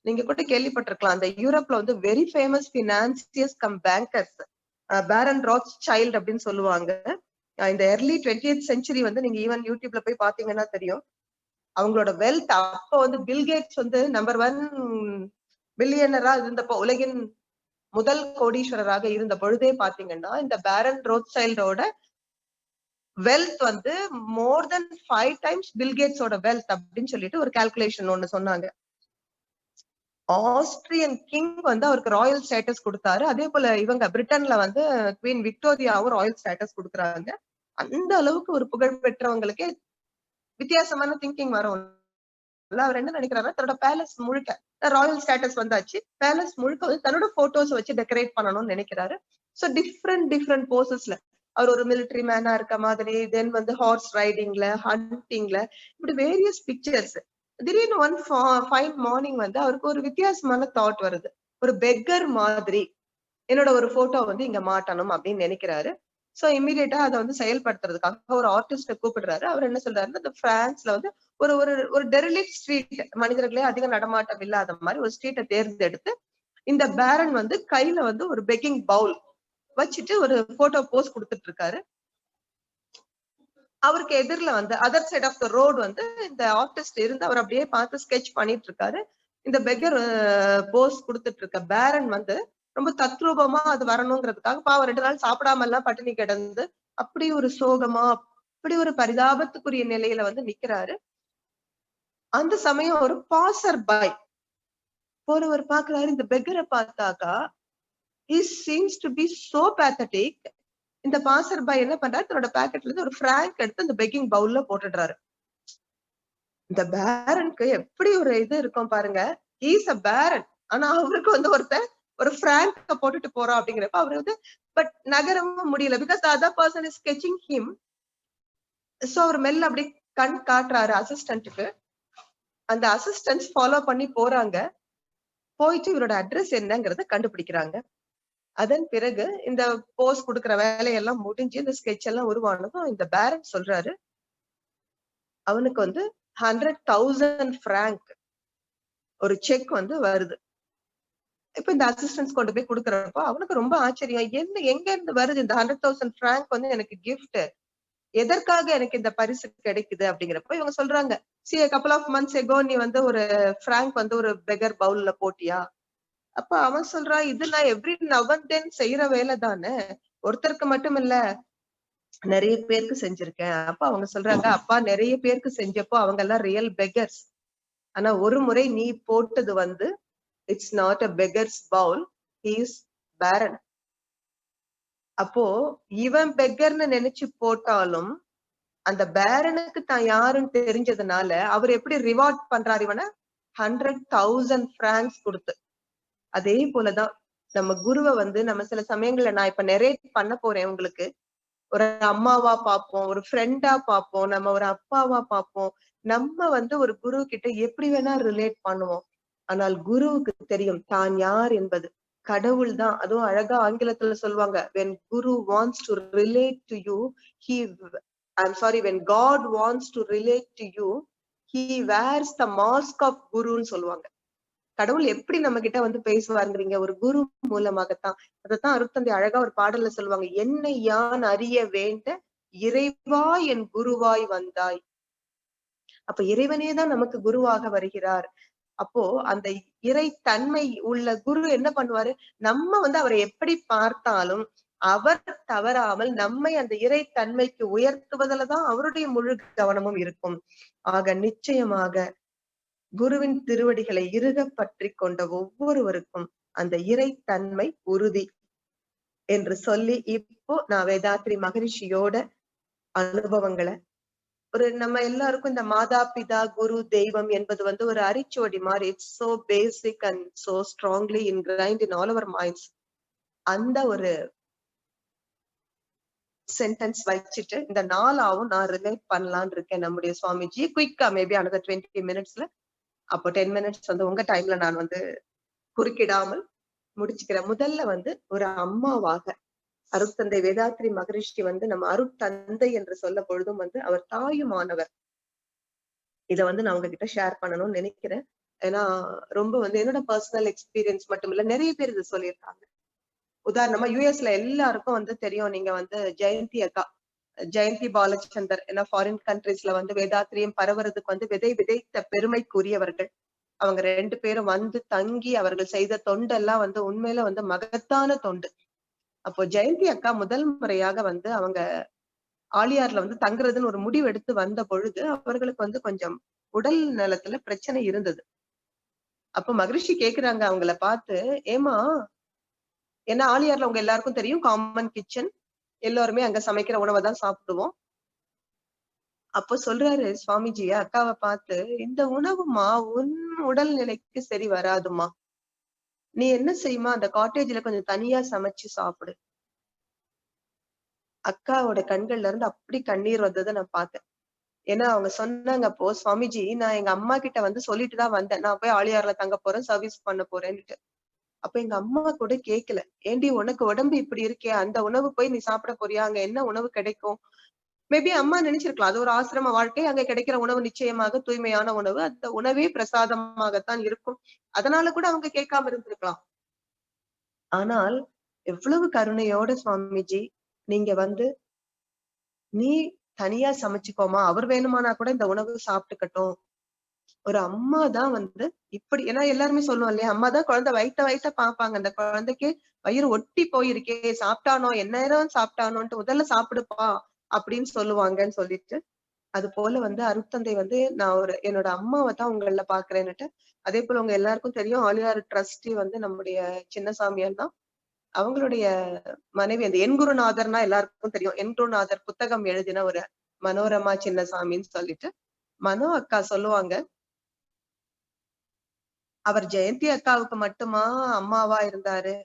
S1: நீங்க கூட கேள்விப்பட்டிருக்கலாம். அந்த யூரோப்ல வெரி ஃபேமஸ் பினான்சியர்ஸ் கம் பேங்கர்ஸ், பேரன் ராட்ச் சைல்ட் அப்படின்னு சொல்லுவாங்க. இந்த early 20th century நீங்க ஈவன் யூடியூப்ல போய் பாத்தீங்கன்னா தெரியும். அவங்களோட வெல்த் அப்ப பில்கேட்ஸ் நம்பர் 1 பில்லியனரா இருந்தப்போ, உலகின் முதல் கோடீஸ்வரராக இருந்த பொழுதே பாத்தீங்கன்னா, இந்த பேரன் ரோத்சைல்டோட வெல்த் மோர் தென் 5 times பில்கேட்ஸோட வெல்த் அப்படின்னு சொல்லிட்டு ஒரு கால்குலேஷன் ஒண்ணு சொன்னாங்க. ஆஸ்திரியன் கிங் அவருக்கு ராயல் ஸ்டேட்டஸ் கொடுத்தாரு. அதே போல இவங்க பிரிட்டன்ல குவீன் விக்டோரியாவும் ராயல் ஸ்டேட்டஸ் கொடுக்குறாங்க. அந்த அளவுக்கு ஒரு புகழ் பெற்றவங்களுக்கு வித்தியாசமான திங்கிங் வரும். அவர் என்ன நினைக்கிறாரு, தன்னோட பேலஸ் முழுக்க ராயல் ஸ்டேட்டஸ் வந்தாச்சு, பேலஸ் முழுக்க தன்னோட போட்டோஸ் வச்சு டெக்கரேட் பண்ணணும்னு நினைக்கிறாரு. சோ டிஃப்ரெண்ட் போசஸ்ல அவர் ஒரு மிலிட்டரி மேனா இருக்க மாதிரி, தென் ஹார்ஸ் ரைடிங்ல, ஹண்டிங்ல, இப்படி வேரியஸ் பிக்சர்ஸ். திடீர்னு ஒன் ஃபைன் மார்னிங் அவருக்கு ஒரு வித்தியாசமான தாட் வருது. ஒரு பெக்கர் மாதிரி என்னோட ஒரு போட்டோ இங்க மாட்டணும் அப்படின்னு நினைக்கிறாரு. சோ இம்மிடியேட்டா அதை செயல்படுத்துறதுக்காக ஒரு ஆர்டிஸ்ட கூப்பிடுறாரு. அவர் என்ன சொல்றாருன்னா, இந்த பிரான்ஸ்ல ஒரு ஒரு ஒரு டெரிலிக் ஸ்ட்ரீட், மனிதர்களே அதிக நடமாட்டம் இல்லாத மாதிரி ஒரு ஸ்ட்ரீட்டை தேர்ந்தெடுத்து இந்த பேரன் கையில ஒரு பெக்கிங் பவுல் வச்சுட்டு ஒரு போட்டோ போஸ் கொடுத்துட்டு இருக்காரு. அவருக்கு எதிரில other side of the road இந்த ஆர்டிஸ்ட் இருந்து அவர் அப்படியே பார்த்து ஸ்கெட்ச் பண்ணிட்டு இருக்காரு. இந்த பெக்கர் போஸ் கொடுத்துட்டு இருக்க பேரன் ரொம்ப தத்ரூபமா அது வரணுங்கிறதுக்காக பாவம் 2 நாள் சாப்பிடாம எல்லாம் பட்டினி கிடந்து அப்படி ஒரு சோகமா, அப்படி ஒரு பரிதாபத்துக்குரிய நிலையில நிக்கிறாரு. அந்த சமயம் ஒரு பாசர் பாய் போறவர் பாக்குறாரு. இந்த பெக்கரை பார்த்தாக்கா he seems to be so pathetic. இந்த பாசர் பாய் என்ன பண்றாரு, தன்னோட பாக்கெட்ல இருந்து ஒரு பிராங்க் எடுத்து அந்த பெக்கிங் பவுல்ல போட்டுடுறாரு. இந்த பேரனுக்கு எப்படி ஒரு இது இருக்கும் பாருங்க. ஹீஸ் அ பேரன், ஆனா அவருக்கு ஒருத்தர் ஒரு பிராங்க போட்டுட்டு போறோம் அப்படிங்கிறப்ப அவரு பட் நகரவும் முடியல. Because the other person is sketching him. So அவர் மெல்ல அப்படி கண் காட்டுறாரு அசிஸ்டன்ட்டுக்கு. அந்த அசிஸ்டன்ட்ஸ் ஃபாலோ பண்ணி போறாங்க. போயிட்டு இவரோட அட்ரஸ் என்னங்கறத கண்டுபிடிக்கிறாங்க. அதன் பிறகு இந்த போஸ் கொடுக்குற வேலையெல்லாம் முடிஞ்சு இந்த ஸ்கெட்ச் எல்லாம் உருவானதும் இந்த பேரன் சொல்றாரு, அவனுக்கு 100,000 franc ஒரு செக் வருது. இப்ப இந்த அசிஸ்டன்ஸ் கொண்டு போய் கொடுக்கறப்போ அவனுக்கு ரொம்ப ஆச்சரியம். எங்க இருந்து வருது இந்த 100,000 franc எனக்கு கிஃப்ட், எதற்காக எனக்கு இந்த பரிசு கிடைக்குது அப்படிங்கிறப்ப இவங்க சொல்றாங்க, see a couple of months ago நீ ஒரு பிராங்க் ஒரு பெக்கர் பவுல்ல போட்டியா? அப்ப அவன் சொல்றான், இது நான் எவ்ரி நவ் அண்ட் தென் செய்யற வேலை தானே, ஒருத்தருக்கு மட்டும் இல்ல நிறைய பேருக்கு செஞ்சிருக்கேன். அப்ப அவங்க சொல்றாங்க, அப்பா நிறைய பேருக்கு செஞ்சப்போ அவங்க எல்லாம் ரியல் பெக்கர்ஸ், ஆனா ஒரு முறை நீ போட்டது it's not a beggar's bowl, he is பேரன். அப்போ இவன் பெக்கர்னு நினைச்சு போட்டாலும் அந்த பேரனுக்கு தான் யாருன்னு தெரிஞ்சதுனால அவர் எப்படி ரிவார்ட் பண்றாரு இவனை, 100,000 francs கொடுத்து. அதே போலதான் நம்ம குருவை நம்ம சில சமயங்கள்ல நான் இப்ப நெரேட் பண்ண போறேன் உங்களுக்கு. ஒரு அம்மாவா பார்ப்போம், ஒரு ஃப்ரெண்டா பார்ப்போம், நம்ம ஒரு அப்பாவா பார்ப்போம். நம்ம ஒரு குரு கிட்ட எப்படி வேணா ரிலேட் பண்ணுவோம். ஆனால் குருவுக்கு தெரியும் தான் யார் என்பது. கடவுள் தான். அதுவும் அழகா ஆங்கிலத்துல சொல்லுவாங்க, when guru wants to relate to you, he I'm sorry, when God wants to relate to you, he wears the mask of குருன்னு சொல்லுவாங்க. கடவுள் எப்படி நம்ம கிட்ட வந்து பேசுவாருங்கிறீங்க, ஒரு குரு மூலமாகத்தான். அதத்தான் அருட்தந்தை அழகா ஒரு பாடல்ல சொல்லுவாங்க, என்னை யான் அறிய வேண்ட இறைவா என் குருவாய் வந்தாய். அப்ப இறைவனே தான் நமக்கு குருவாக வருகிறார். அப்போ அந்த இறை தன்மை உள்ள குரு என்ன பண்ணுவாரு, நம்ம வந்து அவரை எப்படி பார்த்தாலும் அவர் தவறாமல் நம்மை அந்த இறை தன்மைக்கு உயர்த்துவதில்தான் அவருடைய முழு கவனமும் இருக்கும். ஆக நிச்சயமாக குருவின் திருவடிகளை இறுக பற்றி கொண்ட ஒவ்வொருவருக்கும் அந்த இறை தன்மை உறுதி என்று சொல்லி, இப்போ நான் வேதாத்ரி மகரிஷியோட அனுபவங்களை நம்ம எல்லாருக்கும் இந்த மாதா பிதா குரு தெய்வம் என்பது வந்து ஒரு அரிச்சுவடி மாதிரி. It's so basic and so strongly ingrained in all our minds. அந்த ஒரு சென்டென்ஸ் வச்சுட்டு இந்த நாளாவும் நான் ரிலேட் பண்ணலான்னு இருக்கேன் நம்முடைய சுவாமிஜி. குயிக்கா மேபி another 20 minutesல. அப்போ 10 minutes வந்து உங்க டைம்ல நான் வந்து குறுக்கிடாமல் முடிச்சுக்கிறேன். முதல்ல வந்து ஒரு அம்மாவாக அருட்தந்தை வேதாத்ரி மகரிஷி வந்து நம்ம அருட்தந்தை என்று சொல்ல பொழுதும் வந்து அவர் தாயுமானவர். இத வந்து நான் உங்ககிட்ட ஷேர் பண்ணணும்னு நினைக்கிறேன். ஏன்னா ரொம்ப வந்து என்னோட பர்சனல் எக்ஸ்பீரியன்ஸ் மட்டும் இல்ல, நிறைய பேர் இது சொல்லியிருக்காங்க. உதாரணமா யூஎஸ்ல எல்லாருக்கும் வந்து தெரியும், நீங்க வந்து ஜெயந்தி அக்கா, ஜெயந்தி பாலச்சந்தர், ஏன்னா ஃபாரின் கண்ட்ரீஸ்ல வந்து வேதாத்திரியம் பரவுறதுக்கு வந்து விதைத்த பெருமைக்குரியவர்கள். அவங்க 2 பேரும் வந்து தங்கி அவர்கள் செய்த தொண்டெல்லாம் வந்து உண்மையில வந்து மகத்தான தொண்டு. அப்போ ஜெயந்தி அக்கா முதல் முறையாக வந்து அவங்க ஆலியார்ல வந்து தங்குறதுன்னு ஒரு முடிவு எடுத்து வந்த பொழுது அவர்களுக்கு வந்து கொஞ்சம் உடல் நலத்துல பிரச்சனை இருந்தது. அப்ப மகரிஷி கேக்குறாங்க அவங்கள பார்த்து, ஏமா, ஏன்னா ஆலியார்ல உங்க எல்லாருக்கும் தெரியும் காமன் கிச்சன், எல்லாருமே அங்க சமைக்கிற உணவை தான் சாப்பிடுவோம். அப்ப சொல்றாரு சுவாமிஜி அக்காவை பார்த்து, இந்த உணவுமா உன் உடல் நிலைக்கு சரி வராதுமா, நீ என்ன செய்யுமா, அந்த காட்டேஜ்ல கொஞ்சம் தனியா சமைச்சு சாப்பிடு. அக்காவோட கண்கள்ல இருந்து அப்படி கண்ணீர் வந்ததை நான் பார்த்தேன். ஏன்னா அவங்க சொன்னாங்க, அப்போ சுவாமிஜி நான் எங்க அம்மா கிட்ட வந்து சொல்லிட்டுதான் வந்தேன், நான் போய் ஆலியார்ல தங்க போறேன், சர்வீஸ் பண்ண போறேன்னுட்டு. அப்ப எங்க அம்மா கூட கேட்கல, ஏண்டி உனக்கு உடம்பு இப்படி இருக்கே, அந்த உணவு போய் நீ சாப்பிட போறியா, அங்க என்ன உணவு கிடைக்கும். மேபி அம்மா நினைச்சிருக்கலாம், அது ஒரு ஆசிரம வாழ்க்கை, அங்க கிடைக்கிற உணவு நிச்சயமாக தூய்மையான உணவு, அந்த உணவே பிரசாதமாகத்தான் இருக்கும். அதனால கூட அவங்க கேட்காம இருந்திருக்கலாம். ஆனால் எவ்வளவு கருணையோட சுவாமிஜி நீங்க வந்து, நீ தனியா சமைச்சுக்கோமா, அவர் வேணுமானா கூட இந்த உணவு சாப்பிட்டுக்கட்டும். ஒரு அம்மா தான் வந்து இப்படி, ஏன்னா எல்லாருமே சொல்லுவோம் இல்லையா, அம்மா தான் குழந்தை வயித்த பாப்பாங்க, அந்த குழந்தைக்கு வயிறு ஒட்டி போயிருக்கே, சாப்பிட்டானோ எந்நேரம் சாப்பிட்டானோன்ட்டு முதல்ல சாப்பிடுப்பா அப்படின்னு சொல்லுவாங்கன்னு சொல்லிட்டு, அது போல வந்து அருட்தந்தை வந்து நான் ஒரு என்னோட அம்மாவை தான் உங்கள பாக்குறேன்னுட்டு. அதே போல உங்க எல்லாருக்கும் தெரியும் ஆலியார் ட்ரஸ்டி வந்து நம்முடைய சின்னசாமியார் தான். அவங்களுடைய மனைவி அந்த என் குருநாதர்னா எல்லாருக்கும் தெரியும். என் குருநாதர் புத்தகம் எழுதின ஒரு மனோரமா சின்னசாமின்னு சொல்லிட்டு மனோ அக்கா சொல்லுவாங்க, அவர் ஜெயந்தி அக்காவுக்கு மட்டுமா அம்மாவா இருந்தாரு,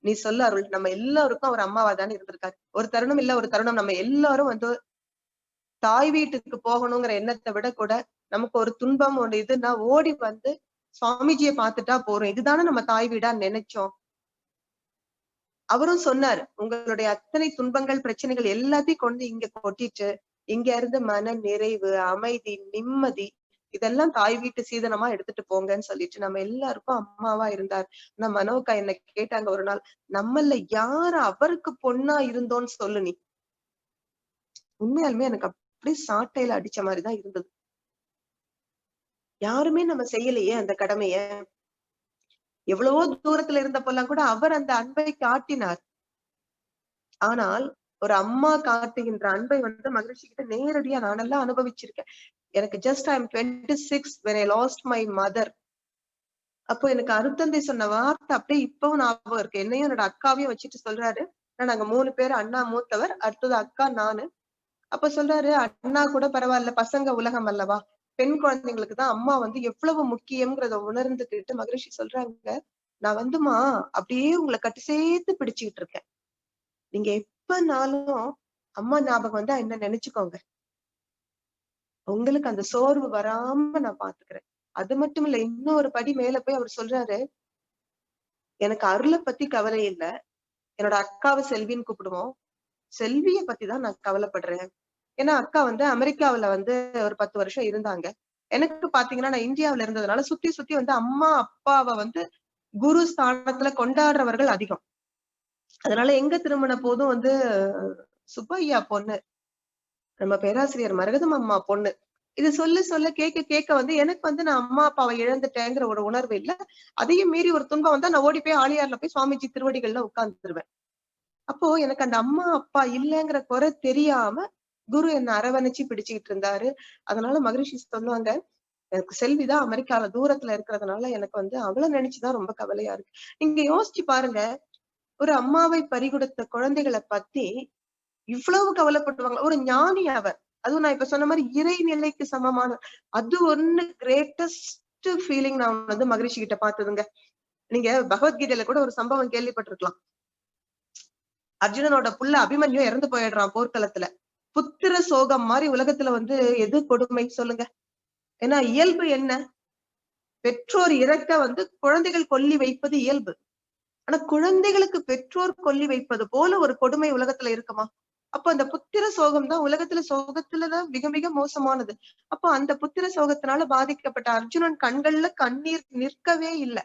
S1: நீ சொல்லு அருள், நம்ம எல்லாருக்கும் அவர் அம்மாவா தானே இருந்திருக்காரு. ஒரு தருணம் இல்ல ஒரு தருணம் நம்ம எல்லாரும் வந்து தாய் வீட்டுக்கு போகணுங்கிற எண்ணத்தை விட கூட, நமக்கு ஒரு துன்பம் ஒண்ணு இதுன்னா ஓடி வந்து சுவாமிஜியை பார்த்துட்டா போறோம், இதுதானே நம்ம தாய் வீடா நினைச்சோம். அவரும் சொன்னார், உங்களுடைய அத்தனை துன்பங்கள் பிரச்சனைகள் எல்லாத்தையும் கொண்டு இங்க கொட்டிட்டு, இங்க இருந்து மன நிறைவு, அமைதி, நிம்மதி இதெல்லாம் தாய் வீட்டு சீதனமா எடுத்துட்டு போங்கன்னு சொல்லிட்டு நம்ம எல்லாருக்கும் அம்மாவா இருந்தார். நான் மனோக்கா என்ன கேட்டாங்க ஒரு நாள், நம்மள யாரு அவருக்கு பொண்ணா இருந்தோன்னு சொல்லு நீ. உண்மையாலுமே எனக்கு அப்படியே சாட்டையில அடிச்ச மாதிரிதான் இருந்தது. யாருமே நம்ம செய்யலையே அந்த கடமைய. எவ்வளவோ தூரத்துல இருந்தப்பெல்லாம் கூட அவர் அந்த அன்பை காட்டினார். ஆனால் ஒரு அம்மா காட்டுகின்ற அன்பை வந்து மகிழ்ச்சி கிட்ட நேரடியா நானெல்லாம் அனுபவிச்சிருக்கேன். எனக்கு just I am 26 when I lost my mother. அப்போ எனக்கு அருட்தந்தை சொன்ன வார்த்தை அப்படியே இப்பவும் ஞாபகம் இருக்கு. என்னையும் என்னோட அக்காவையும் வச்சுட்டு சொல்றாரு, நாங்க 3 பேர், அண்ணா மூத்தவர், அடுத்தது அக்கா, நானு. அப்ப சொல்றாரு, அண்ணா கூட பரவாயில்ல, பசங்க உலகம் அல்லவா, பெண் குழந்தைங்களுக்கு தான் அம்மா வந்து எவ்வளவு முக்கியம்ங்கிறத உணர்ந்துகிட்டு மகரிஷி சொல்றாங்க, நான் வந்துமா அப்படியே உங்களை கட்டி சேர்த்து பிடிச்சுக்கிட்டு இருக்கேன். நீங்க எப்பனாலும் அம்மா ஞாபகம் வந்தா என்ன நினைச்சுக்கோங்க, உங்களுக்கு அந்த சோர்வு வராம நான் பாத்துக்கிறேன். அது மட்டும் இல்ல, இன்னொரு படி மேல போய் அவர் சொல்றாரு, எனக்கு அருளை பத்தி கவலை இல்ல. என்னோட அக்காவை செல்வின்னு கூப்பிடுவோம். செல்விய பத்தி தான் நான் கவலைப்படுறேன். ஏன்னா அக்கா வந்து அமெரிக்காவுல வந்து ஒரு 10 வருஷம் இருந்தாங்க. எனக்கு பாத்தீங்கன்னா நான் இந்தியாவுல இருந்ததுனால சுத்தி சுத்தி வந்து அம்மா அப்பாவை வந்து குரு ஸ்தானத்துல கொண்டாடுறவர்கள் அதிகம். அதனால எங்க திருமண போதும் வந்து சுப்பையா பொண்ணு, நம்ம பேராசிரியர் மரகதம் அம்மா பொண்ணு. இது சொல்ல சொல்ல கேட்க கேட்க வந்து எனக்கு வந்து நான் அம்மா அப்பாவை இழந்துட்டேங்கிற ஒரு உணர்வு இல்ல. அதையும் மீறி ஒரு துன்பம் வந்தா நான் ஓடி போய் ஆழியார்ல போய் சுவாமிஜி திருவடிகள்ல உட்கார்ந்துருவேன். அப்போ எனக்கு அந்த அம்மா அப்பா இல்லைங்கிற குறை தெரியாம குரு என்ன அரவணைச்சு பிடிச்சுக்கிட்டு இருந்தாரு. அதனால மகரிஷி சொல்லுவாங்க, எனக்கு செல்விதான் அமெரிக்கால தூரத்துல இருக்கிறதுனால எனக்கு வந்து அவளை நினைச்சுதான் ரொம்ப கவலையா இருக்கு. நீங்க யோசிச்சு பாருங்க, ஒரு அம்மாவை பறிகொடுத்த குழந்தைகளை பத்தி இவ்வளவு கவலைப்படுவாங்க. ஒரு ஞானி அவர். அதுவும் நான் இப்ப சொன்ன மாதிரி இறைநிலைக்கு சமமான அது ஒண்ணு கிரேட்டஸ்ட் ஃபீலிங் நான் வந்து மகரிஷி கிட்ட பார்த்ததுங்க. நீங்க பகவத்கீதையில கூட ஒரு சம்பவம் கேள்விப்பட்டிருக்கலாம். அர்ஜுனனோட புள்ள அபிமன்யு இறந்து போயிடுறான் போர்க்களத்துல. புத்திர சோகம் மாதிரி உலகத்துல வந்து எது கொடுமை சொல்லுங்க. ஏன்னா இயல்பு என்ன? பெற்றோர் இறக்க வந்து குழந்தைகள் கொல்லி வைப்பது இயல்பு. ஆனா குழந்தைகளுக்கு பெற்றோர் கொல்லி வைப்பது போல ஒரு கொடுமை உலகத்துல இருக்குமா? அப்ப அந்த புத்திர சோகம் தான் உலகத்துல சோகத்துலதான் மிக மிக மோசமானது. அப்போ அந்த புத்திர சோகத்தினால பாதிக்கப்பட்ட அர்ஜுனன் கண்கள்ல கண்ணீர் நிற்கவே இல்லை.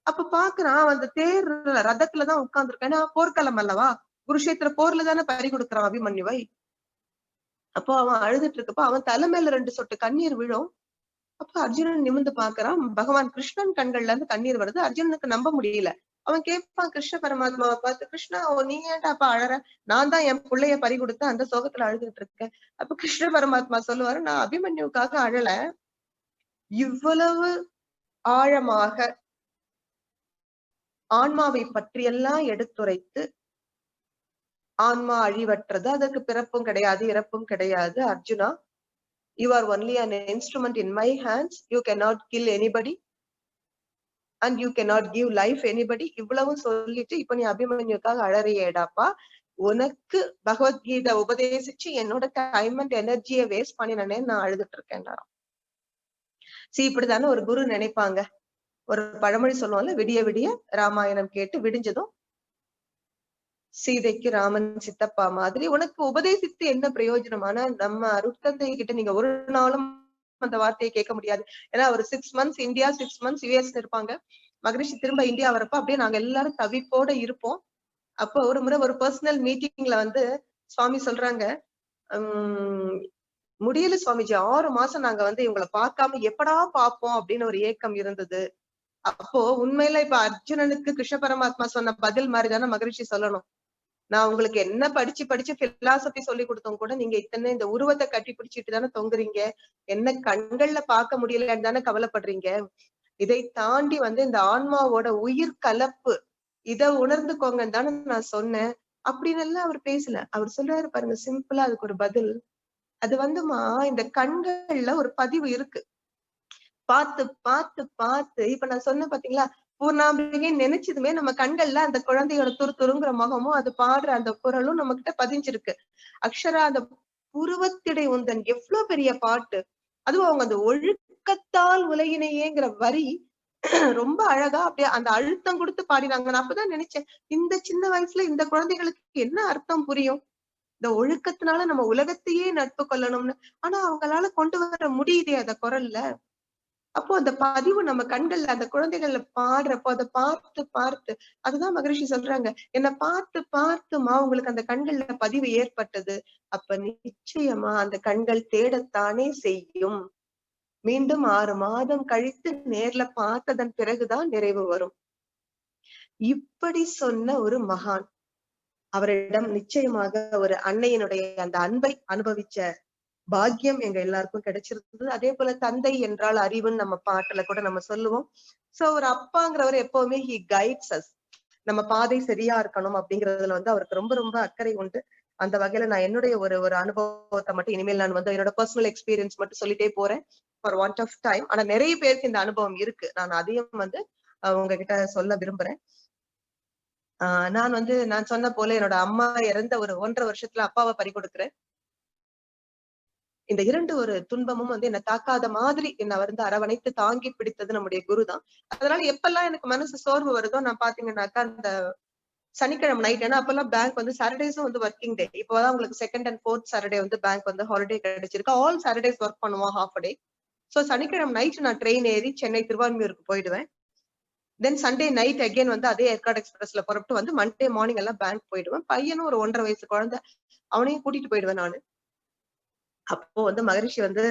S1: அப்ப பாக்குறான், அந்த தேர்ல ரதத்துலதான் உட்கார்ந்துருக்கான். ஏன்னா போர்க்களம் அல்லவா, குருஷேத்திர போர்ல தானே பறி கொடுக்குறான் அபிமன்யுவை. அப்போ அவன் அழுதுட்டு இருக்கப்ப அவன் தலை மேல 2 சொட்டு கண்ணீர் விழும். அப்ப அர்ஜுனன் நிமிர்ந்து பாக்குறான், பகவான் கிருஷ்ணன் கண்கள்ல இருந்து கண்ணீர் வருது. அர்ஜுனனுக்கு நம்ப முடியல. அவன் கேட்பான் கிருஷ்ண பரமாத்மாவை பார்த்து, கிருஷ்ணா நீ ஏன்டா அப்ப அழற? நான் தான் என் பிள்ளைய பறி கொடுத்து அந்த சோகத்துல அழுதுட்டு இருக்கேன். அப்ப கிருஷ்ண பரமாத்மா சொல்லுவாரு, நான் அபிமன்யுக்காக அழல, இவ்வளவு ஆழமாக ஆன்மாவை பற்றியெல்லாம் எடுத்துரைத்து ஆன்மா அழிவற்றது, அதற்கு பிறப்பும் கிடையாது இறப்பும் கிடையாது. Arjuna, you are only an instrument in my hands, you cannot kill anybody and you cannot give life anybody. இவ்வளவும் சொல்லிட்டு இப்ப நீ அபிமன்யுக்காக அழறியேடாப்பா, உனக்கு பகவத்கீதை உபதேசிச்சு என்னோட டைம் அண்ட் எனர்ஜியை வேஸ்ட் பண்ணினே நான் அழுதுட்டு இருக்கேன். இப்படித்தானே ஒரு குரு நினைப்பாங்க. ஒரு பழமொழி சொல்லுவாங்கல்ல, விடிய விடிய ராமாயணம் கேட்டு விடிஞ்சதும் சீதைக்கு ராமன் சித்தப்பா மாதிரி உனக்கு உபதேசித்து என்ன பிரயோஜனம்? ஆனா நம்ம அருட்தந்தை கிட்ட நீங்க ஒரு நாளும் அந்த வார்த்தையை கேட்க முடியாது. ஏன்னா ஒரு 6 months இந்தியா, 6 months US இருப்பாங்க. மகரிஷி திரும்ப இந்தியா வரப்ப அப்படியே நாங்க எல்லாரும் தவிப்போட இருப்போம். அப்போ ஒரு முறை ஒரு பர்சனல் மீட்டிங்ல வந்து சுவாமி சொல்றாங்க, முடியல சுவாமிஜி, 6 மாசம் நாங்க வந்து இவங்களை பார்க்காம எப்படா பார்ப்போம் அப்படின்னு ஒரு ஏக்கம் இருந்தது. அப்போ உண்மையில இப்ப அர்ஜுனனுக்கு கிருஷ்ண பரமாத்மா சொன்ன பதில் மாதிரிதானே மகரிஷி சொல்லணும். நான் உங்களுக்கு என்ன படிச்சு படிச்சு பிலாசபி சொல்லி கொடுத்தோம் கூட நீங்க இத்தனை இந்த உருவத்தை கட்டி பிடிச்சிட்டு தானே தொங்குறீங்க, என்ன கண்கள்ல பார்க்க முடியலன்னு தானே கவலைப்படுறீங்க. இதை தாண்டி வந்து இந்த ஆன்மாவோட உயிர் கலப்பு இதை உணர்ந்துக்கோங்கன்னு தானே நான் சொன்னேன் அப்படின்னு எல்லாம் அவர் பேசல. அவர் சொல்றாரு பாருங்க சிம்பிளா அதுக்கு ஒரு பதில். அது வந்துமா இந்த கண்கள்ல ஒரு பதிவு இருக்கு. பார்த்து பார்த்து பார்த்து இப்ப நான் சொன்ன பாத்தீங்களா, பூர்ணாம்பிகை நினைச்சதுமே நம்ம கண்கள்ல அந்த குழந்தையோட துருத்துருங்கிற முகமும் அது பாடுற அந்த குரலும் நம்ம கிட்ட பதிஞ்சிருக்கு. அக்ஷரா அந்த புருவத்திடை உந்தன் எவ்வளவு பெரிய பாட்டு. அதுவும் அவங்க அந்த ஒழுக்கத்தால் உலகினையேங்கிற வரி ரொம்ப அழகா அப்படியே அந்த அழுத்தம் கொடுத்து பாடினாங்க. நான் அப்பதான் நினைச்சேன், இந்த சின்ன வயசுல இந்த குழந்தைகளுக்கு என்ன அர்த்தம் புரியும்? இந்த ஒழுக்கத்தினால நம்ம உலகத்தையே நட்பு கொள்ளணும்னு. ஆனா அவங்களால கொண்டு வர முடியுதே அந்த குரல்ல. அப்போ அந்த பதிவு நம்ம கண்கள்ல அந்த குழந்தைகள்ல பாடுறப்போ அதை பார்த்து பார்த்து அதுதான் மகரிஷி சொல்றாங்க, என்ன பார்த்து பார்த்துமா உங்களுக்கு அந்த கண்கள்ல பதிவு ஏற்பட்டது. அப்ப நிச்சயமா அந்த கண்கள் தேடத்தானே செய்யும். மீண்டும் 6 மாதம் கழித்து நேர்ல பார்த்ததன் பிறகுதான் நிறைவு வரும். இப்படி சொன்ன ஒரு மகான், அவரிடம் நிச்சயமாக ஒரு அன்னையினுடைய அந்த அன்பை அனுபவிச்ச பாக்கியம் எங்க எல்லாருக்கும் கிடைச்சிருந்தது. அதே போல தந்தை என்றால் அறிவுன்னு நம்ம பாட்டுல கூட நம்ம சொல்லுவோம். சோ ஒரு அப்பாங்கிறவர் எப்பவுமே ஹி கைட்ஸ் அஸ். நம்ம பாதை சரியா இருக்கணும் அப்படிங்கறதுல வந்து அவருக்கு ரொம்ப ரொம்ப அக்கறை உண்டு. அந்த வகையில நான் என்னுடைய ஒரு அனுபவத்தை மட்டும் இனிமேல் நான் வந்து என்னோட பர்சனல் எக்ஸ்பீரியன்ஸ் மட்டும் சொல்லிட்டே போறேன் ஃபார் வாண்ட் ஆஃப் டைம். ஆனா நிறைய பேருக்கு இந்த அனுபவம் இருக்கு. நான் அதையும் வந்து உங்ககிட்ட சொல்ல விரும்புறேன். நான் சொன்ன போல என்னோட அம்மா இறந்த ஒரு 1.5 வருஷத்துல அப்பாவை பறி கொடுக்குறேன். இந்த இரண்டு ஒரு துன்பமும் வந்து என்ன தாக்காத மாதிரி என்ன வந்து அரவணைத்து தாங்கி பிடித்தது நம்முடைய குருதான். அதனால எப்பெல்லாம் எனக்கு மனசு சோர்வு வருதோ நான் பாத்தீங்கன்னாக்கா அந்த சனிக்கிழமை நைட், ஏன்னா அப்பெல்லாம் பேங்க் வந்து சாட்டர்டேஸும் வந்து ஒர்க்கிங் டே. இப்போதான் உங்களுக்கு செகண்ட் அண்ட் ஃபோர்த் சாட்டர்டே வந்து பேங்க் வந்து ஹாலிடே கிடைச்சிருக்கு. ஆல் சாட்டர்டேஸ் ஒர்க் பண்ணுவோம் ஹாஃப் டே. சோ சனிக்கிழமை நைட் நான் ட்ரெயின் ஏறி சென்னை திருவான்மியூருக்கு போயிடுவேன். தென் சண்டே நைட் அகைன் வந்து அதே ஏற்காடு எக்ஸ்பிரஸ்ல புறப்பட்டு வந்து மண்டே மார்னிங் எல்லாம் பேங்க் போயிடுவேன். பையனும் ஒரு 1.5 வயசு குழந்தை, அவனையும் கூட்டிட்டு போயிடுவேன் நானு. அப்போ வந்து மகரிஷி வந்து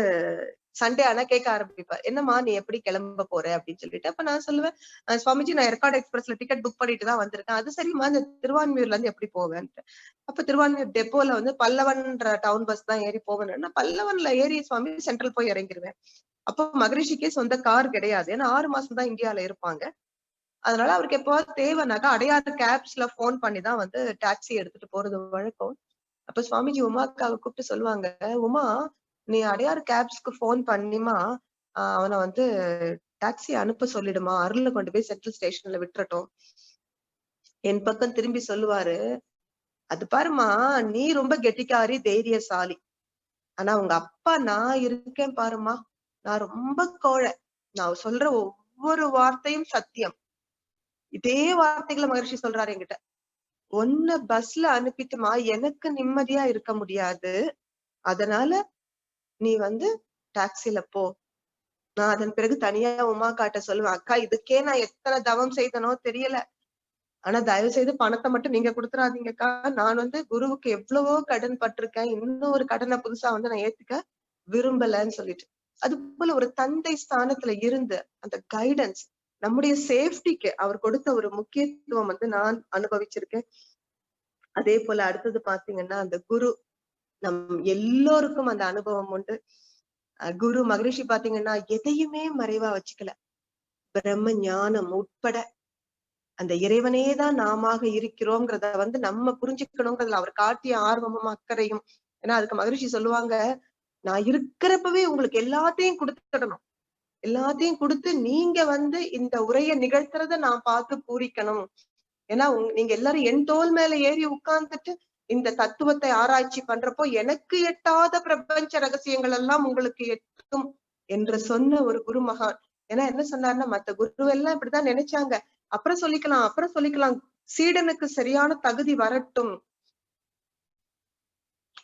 S1: சண்டே ஆனா கேட்க ஆரம்பிப்பார், என்னம்மா நீ எப்படி கிளம்ப போற அப்படின்னு சொல்லிட்டு. அப்ப நான் சொல்லுவேன், சுவாமிஜி நான் ஏற்காடு எக்ஸ்பிரஸ்ல டிக்கெட் புக் பண்ணிட்டு தான் வந்திருக்கேன். அது சரிம்மா இந்த திருவான்மியூர்ல இருந்து எப்படி போவேன்ட்டு. அப்ப திருவான்மியூர் டெப்போல வந்து பல்லவன்ற டவுன் பஸ் தான் ஏறி போவேன். நான் பல்லவன்ல ஏறி சுவாமி சென்ட்ரல் போய் இறங்கிருவேன். அப்போ மகரிஷிக்கே சொந்த கார் கிடையாது, ஏன்னா 6 மாசம் தான் இந்தியால இருப்பாங்க. அதனால அவருக்கு எப்பவாவது தேவைனாக்கா அடையாறு கேப்ஸ்ல போன் பண்ணிதான் வந்து டாக்ஸி எடுத்துட்டு போறது வழக்கம். அப்ப சுவாமிஜி உமாக்காவை கூப்பிட்டு சொல்லுவாங்க, உமா நீ அடையாறு கேப்ஸ்க்கு போன் பண்ணிமா, அவனை வந்து டாக்ஸி அனுப்ப சொல்லிடுமா, அருள்ல கொண்டு போய் சென்ட்ரல் ஸ்டேஷன்ல விட்டுறட்டும். என் பக்கம் திரும்பி சொல்லுவாரு, அது பாருமா நீ ரொம்ப கெட்டிக்காரி தைரியசாலி, ஆனா உங்க அப்பா நான் இருக்கேன் பாருமா, நான் ரொம்ப கோழை, நான் சொல்ற ஒவ்வொரு வார்த்தையும் சத்தியம். இதே வார்த்தைகளை மகரிஷி சொல்றாரு என்கிட்ட. ஒன்ன பஸ்ல அனுப்பிட்டுமா எனக்கு நிம்மதியா இருக்க முடியாது, அதனால நீ வந்து டாக்ஸில போ. நான் அதன் பிறகு தனியா உமா காட்ட சொல்லுவேன், அக்கா இதுக்கே நான் எத்தனை தவம் செய்தனோ தெரியல, ஆனா தயவு செய்து பணத்தை மட்டும் நீங்க கொடுத்துறாதீங்கக்கா, நான் வந்து குருவுக்கு எவ்வளவோ கடன் பட்டிருக்கேன், இன்னும் ஒரு கடனை புதுசா வந்து நான் ஏத்துக்க விரும்பலன்னு சொல்லிட்டு. அது போல ஒரு தந்தை ஸ்தானத்துல இருந்து அந்த கைடன்ஸ், நம்முடைய சேஃப்டிக்கு அவர் கொடுத்த ஒரு முக்கியத்துவம் வந்து நான் அனுபவிச்சிருக்கேன். அதே போல அடுத்தது பாத்தீங்கன்னா அந்த குரு, நம் எல்லோருக்கும் அந்த அனுபவம் உண்டு. குரு மகரிஷி பாத்தீங்கன்னா எதையுமே மறைவா வச்சுக்கல. பிரம்ம ஞானம் உட்பட அந்த இறைவனே தான் நாம இருக்கிறோங்கிறத வந்து நம்ம புரிஞ்சுக்கணுங்கிறதுல அவர் காட்டிய ஆர்வமும் அக்கறையும். ஏன்னா அதுக்கு மகரிஷி சொல்லுவாங்க, நான் இருக்கிறப்பவே உங்களுக்கு எல்லாத்தையும் கொடுத்துடணும், எல்லாத்தையும் கொடுத்து நீங்க வந்து இந்த உரையை நிகழ்த்துறத நான் பார்த்து பூரிக்கணும். ஏன்னா நீங்க எல்லாரும் என் தோல் மேல ஏறி உட்கார்ந்துட்டு இந்த தத்துவத்தை ஆராய்ச்சி பண்றப்போ எனக்கு எட்டாத பிரபஞ்ச ரகசியங்கள் எல்லாம் உங்களுக்கு எட்டும் என்று சொன்ன ஒரு குரு மகான். ஏன்னா என்ன சொன்னாருன்னா, மத்த குரு எல்லாம் இப்படிதான் நினைச்சாங்க, அப்புறம் சொல்லிக்கலாம் அப்புறம் சொல்லிக்கலாம், சீடனுக்கு சரியான தகுதி வரட்டும்.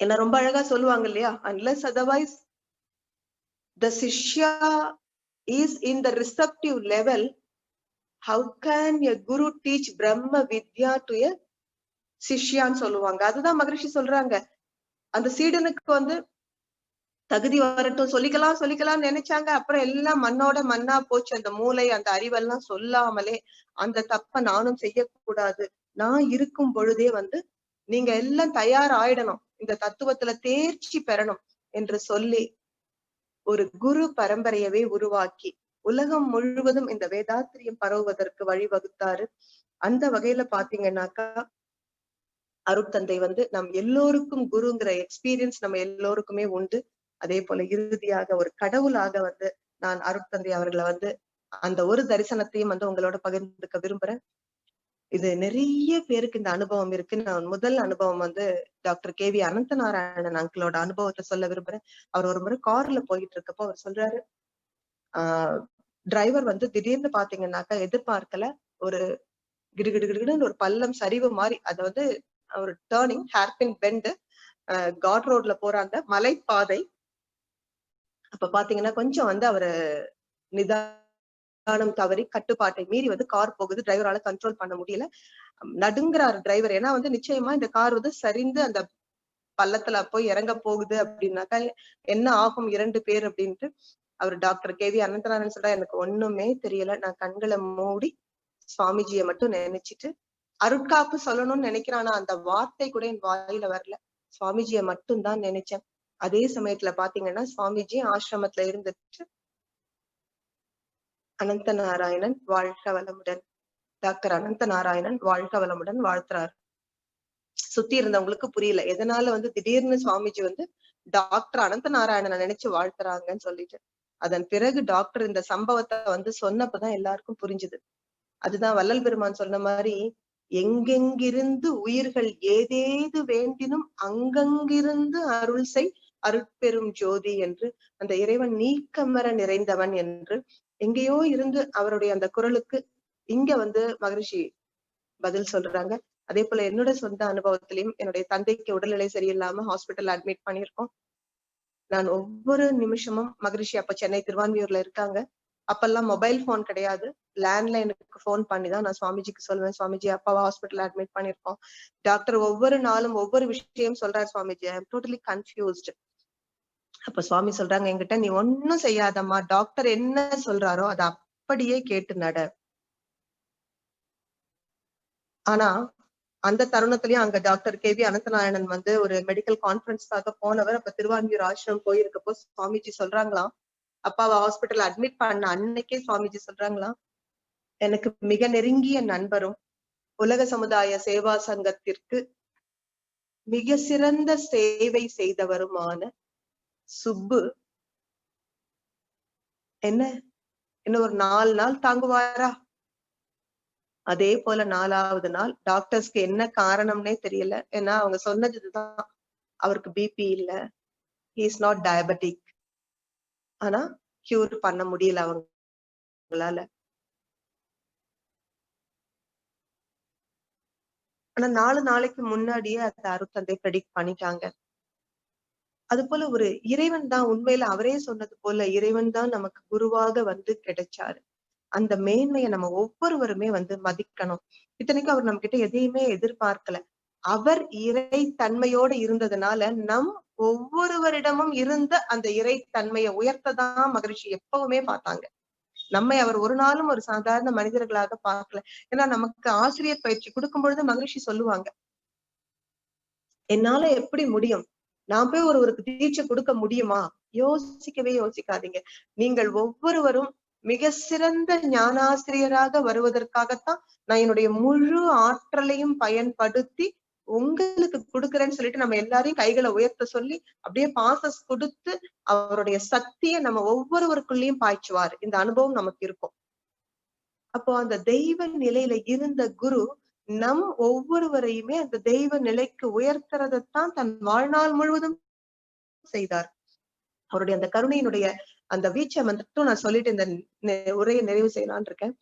S1: என்ன ரொம்ப அழகா சொல்லுவாங்க இல்லையா, unless otherwise the shishya is in the receptive level, how can a guru teach Brahma Vidya to a சிஷ்யான்னு சொல்லுவாங்க. அதுதான் மகரிஷி சொல்றாங்க, அந்த சீடனுக்கு வந்து தகுதி வரட்டும், சொல்லிக்கலாம் நினைச்சாங்க, அப்புறம் எல்லாம் மண்ணோட மண்ணா போச்சு. அந்த மூளை அந்த அறிவெல்லாம் சொல்லாமலே அந்த தப்ப நானும் செய்யக்கூடாது, நான் இருக்கும் பொழுதே வந்து நீங்க எல்லாம் தயார் ஆயிடணும், இந்த தத்துவத்துல தேர்ச்சி பெறணும் என்று சொல்லி ஒரு குரு பரம்பரையவே உருவாக்கி உலகம் முழுவதும் இந்த வேதாத்திரியம் பரவுவதற்கு வழிவகுத்தாரு. அந்த வகையில பாத்தீங்கன்னாக்கா அருட்தந்தை வந்து நம் எல்லோருக்கும் குருங்கிற எக்ஸ்பீரியன்ஸ் நம்ம எல்லோருக்குமே உண்டு. அதே போல இறுதியாக ஒரு கடவுளாக வந்து நான் அருட்தந்தை அவர்களை வந்து அந்த ஒரு தரிசனத்தையும் வந்து உங்களோட பகிர்ந்துக்க விரும்புறேன். இது நிறைய பேருக்கு இந்த அனுபவம் இருக்கு. நான் முதல் அனுபவம் வந்து டாக்டர் KV அனந்த நாராயணன் அங்கிளோட அனுபவத்தை சொல்ல விரும்புறேன். அவர் ஒரு முறை கார்ல போயிட்டு இருக்கப்போ அவர் சொல்றாரு, டிரைவர் வந்து திடீர்னு பாத்தீங்கன்னாக்கா எதிர்பார்க்கல, ஒரு கிடுகிடுகிடுன்னு ஒரு பள்ளம் சரிவு மாதிரி, அது வந்து ஒரு டேர்னிங் ஹேர்பின் பெண்டு, காட் ரோட்ல போற அந்த மலைப்பாதை. அப்ப பாத்தீங்கன்னா கொஞ்சம் வந்து அவரு நிதானம் தவறி கட்டுப்பாட்டை மீறி வந்து கார் போகுது, டிரைவரால கண்ட்ரோல் பண்ண முடியல, நடுங்குறாரு டிரைவர். ஏன்னா வந்து நிச்சயமா இந்த கார் வந்து சரிந்து அந்த பள்ளத்துல போய் இறங்க போகுது அப்படின்னாக்கா என்ன ஆகும் 2 பேர் அப்படின்ட்டு. அவர் டாக்டர் KV அனந்தநாராயணன் சொல்றா, எனக்கு ஒண்ணுமே தெரியல, நான் கண்களை மூடி சுவாமிஜியை மட்டும் நினைச்சிட்டு அருட்காப்பு சொல்லணும்னு நினைக்கிறானா அந்த வார்த்தை கூட என் வாயில வரல, சுவாமிஜியை மட்டும் தான் நினைச்சேன். அதே சமயத்துல பாத்தீங்கன்னா சுவாமிஜி ஆசிரமத்துல இருந்துட்டு அனந்த நாராயணன் வாழ்க வளமுடன், டாக்டர் அனந்த நாராயணன் வாழ்க வளமுடன் வாழ்த்துறாரு. சுத்தி இருந்தவங்களுக்கு புரியல எதனால வந்து திடீர்னு சுவாமிஜி வந்து டாக்டர் அனந்த நாராயணனை நினைச்சு வாழ்த்துறாங்கன்னு சொல்லிட்டு. அதன் பிறகு டாக்டர் இந்த சம்பவத்தை வந்து சொன்னப்பதான் எல்லாருக்கும் புரிஞ்சுது. அதுதான் வள்ளல் பெருமான் சொன்ன மாதிரி, எங்கெங்கிருந்து உயிர்கள் ஏதேது வேண்டினும் அங்கங்கிருந்து அருள் செய் அருட்பெரும் ஜோதி என்று, அந்த இறைவன் நீக்கமர நிறைந்தவன் என்று எங்கேயோ இருந்து அவருடைய அந்த குரலுக்கு இங்க வந்து மகரிஷி பதில் சொல்றாங்க. அதே போல என்னோட சொந்த அனுபவத்திலையும் என்னுடைய தந்தைக்கு உடல்நிலை சரியில்லாம ஹாஸ்பிட்டல் அட்மிட் பண்ணியிருக்கோம். நான் ஒவ்வொரு நிமிஷமும் மகரிஷி அப்ப சென்னை திருவான்மியூர்ல இருக்காங்க. அப்பெல்லாம் மொபைல் போன் கிடையாது. லேண்ட்லைனுக்கு போன் பண்ணிதான் நான் சுவாமிஜிக்கு சொல்லுவேன், சுவாமிஜி அப்பாவை ஹாஸ்பிட்டல் அட்மிட் பண்ணிருக்கோம். டாக்டர் ஒவ்வொரு நாளும் ஒவ்வொரு விஷயம் சொல்றாரு, Swamiji I am totally confused. அப்ப சுவாமி சொல்றாங்க என்கிட்ட, நீ ஒன்னும் செய்யாதம்மா, டாக்டர் என்ன சொல்றாரோ அதை அப்படியே கேட்டு நட. ஆனா அந்த தருணத்திலயும் அங்க டாக்டர் கேவி அனந்தநாராயணன் வந்து ஒரு மெடிக்கல் கான்பரன்ஸ்க்காக போனவர். அப்ப திருவான்மியூர் ஆசிரமம் போயிருக்கப்போ சுவாமிஜி சொல்றாங்களாம், அப்பாவை ஹாஸ்பிட்டல் அட்மிட் பண்ண அன்னைக்கே சுவாமிஜி சொல்றாங்களாம், எனக்கு மிக நெருங்கிய நண்பரும் உலக சமுதாய சேவா சங்கத்திற்கு மிக சிறந்த சேவை செய்தவருமான சுப்பு என்ன இன்னும் ஒரு 4 நாள் தாங்குவாரா? அதே போல 4வது நாள் டாக்டர்ஸ்க்கு என்ன காரணம்னே தெரியல. ஏன்னா அவங்க சொன்னது இதுதான், அவருக்கு பிபி இல்ல, ஹி இஸ் நாட் டயபெட்டிக். ஆனா கியூர் பண்ண முடியல அவங்களால. ஆனா 4 நாளைக்கு முன்னாடியே அந்த அருட்தந்தை ப்ரெடிக்ட் பண்ணிட்டாங்க. அது போல ஒரு இறைவன் தான், உண்மையில அவரே சொன்னது போல இறைவன் தான் நமக்கு குருவாக வந்து கிடைச்சாரு. அந்த மேன்மையை நம்ம ஒவ்வொருவருமே வந்து மதிக்கணும். இத்தனைக்கும் அவர் நம்ம கிட்ட எதையுமே எதிர்பார்க்கல. அவர் இறை தன்மையோடு இருந்ததுனால நம் ஒவ்வொருவரிடமும் இருந்த அந்த இறை தன்மையை உயர்த்ததான் மகரிஷி எப்பவுமே பார்த்தாங்க. நம்மை அவர் ஒரு நாளும் ஒரு சாதாரண மனிதர்களாக பார்க்கல. ஏன்னா நமக்கு ஆசிரியர் பயிற்சி கொடுக்கும் பொழுது மகரிஷி சொல்லுவாங்க, என்னால எப்படி முடியும், நான் போய் ஒருவருக்கு தீட்சை கொடுக்க முடியுமா? யோசிக்கவே யோசிக்காதீங்க. நீங்கள் ஒவ்வொருவரும் மிக சிறந்த ஞானாசிரியராக வருவதற்காகத்தான் நான் என்னுடைய முழு ஆற்றலையும் பயன்படுத்தி உங்களுக்கு கொடுக்குறேன்னு சொல்லிட்டு நம்ம எல்லாரையும் கைகளை உயர்த்த சொல்லி அப்படியே பாசஸ் கொடுத்து அவருடைய சக்தியை நம்ம ஒவ்வொருவருக்குள்ளேயும் பாய்ச்சுவார். இந்த அனுபவம் நமக்கு இருக்கும். அப்போ அந்த தெய்வ நிலையில இருந்த குரு நம் ஒவ்வொருவரையுமே அந்த தெய்வ நிலைக்கு உயர்த்துறதைத்தான் தன் வாழ்நாள் முழுவதும் செய்தார். அவருடைய அந்த கருணையினுடைய அந்த வீச்சை மட்டும் நான் சொல்லிட்டு இந்த உரையை நிறைவு செய்யலான்னு இருக்கேன்.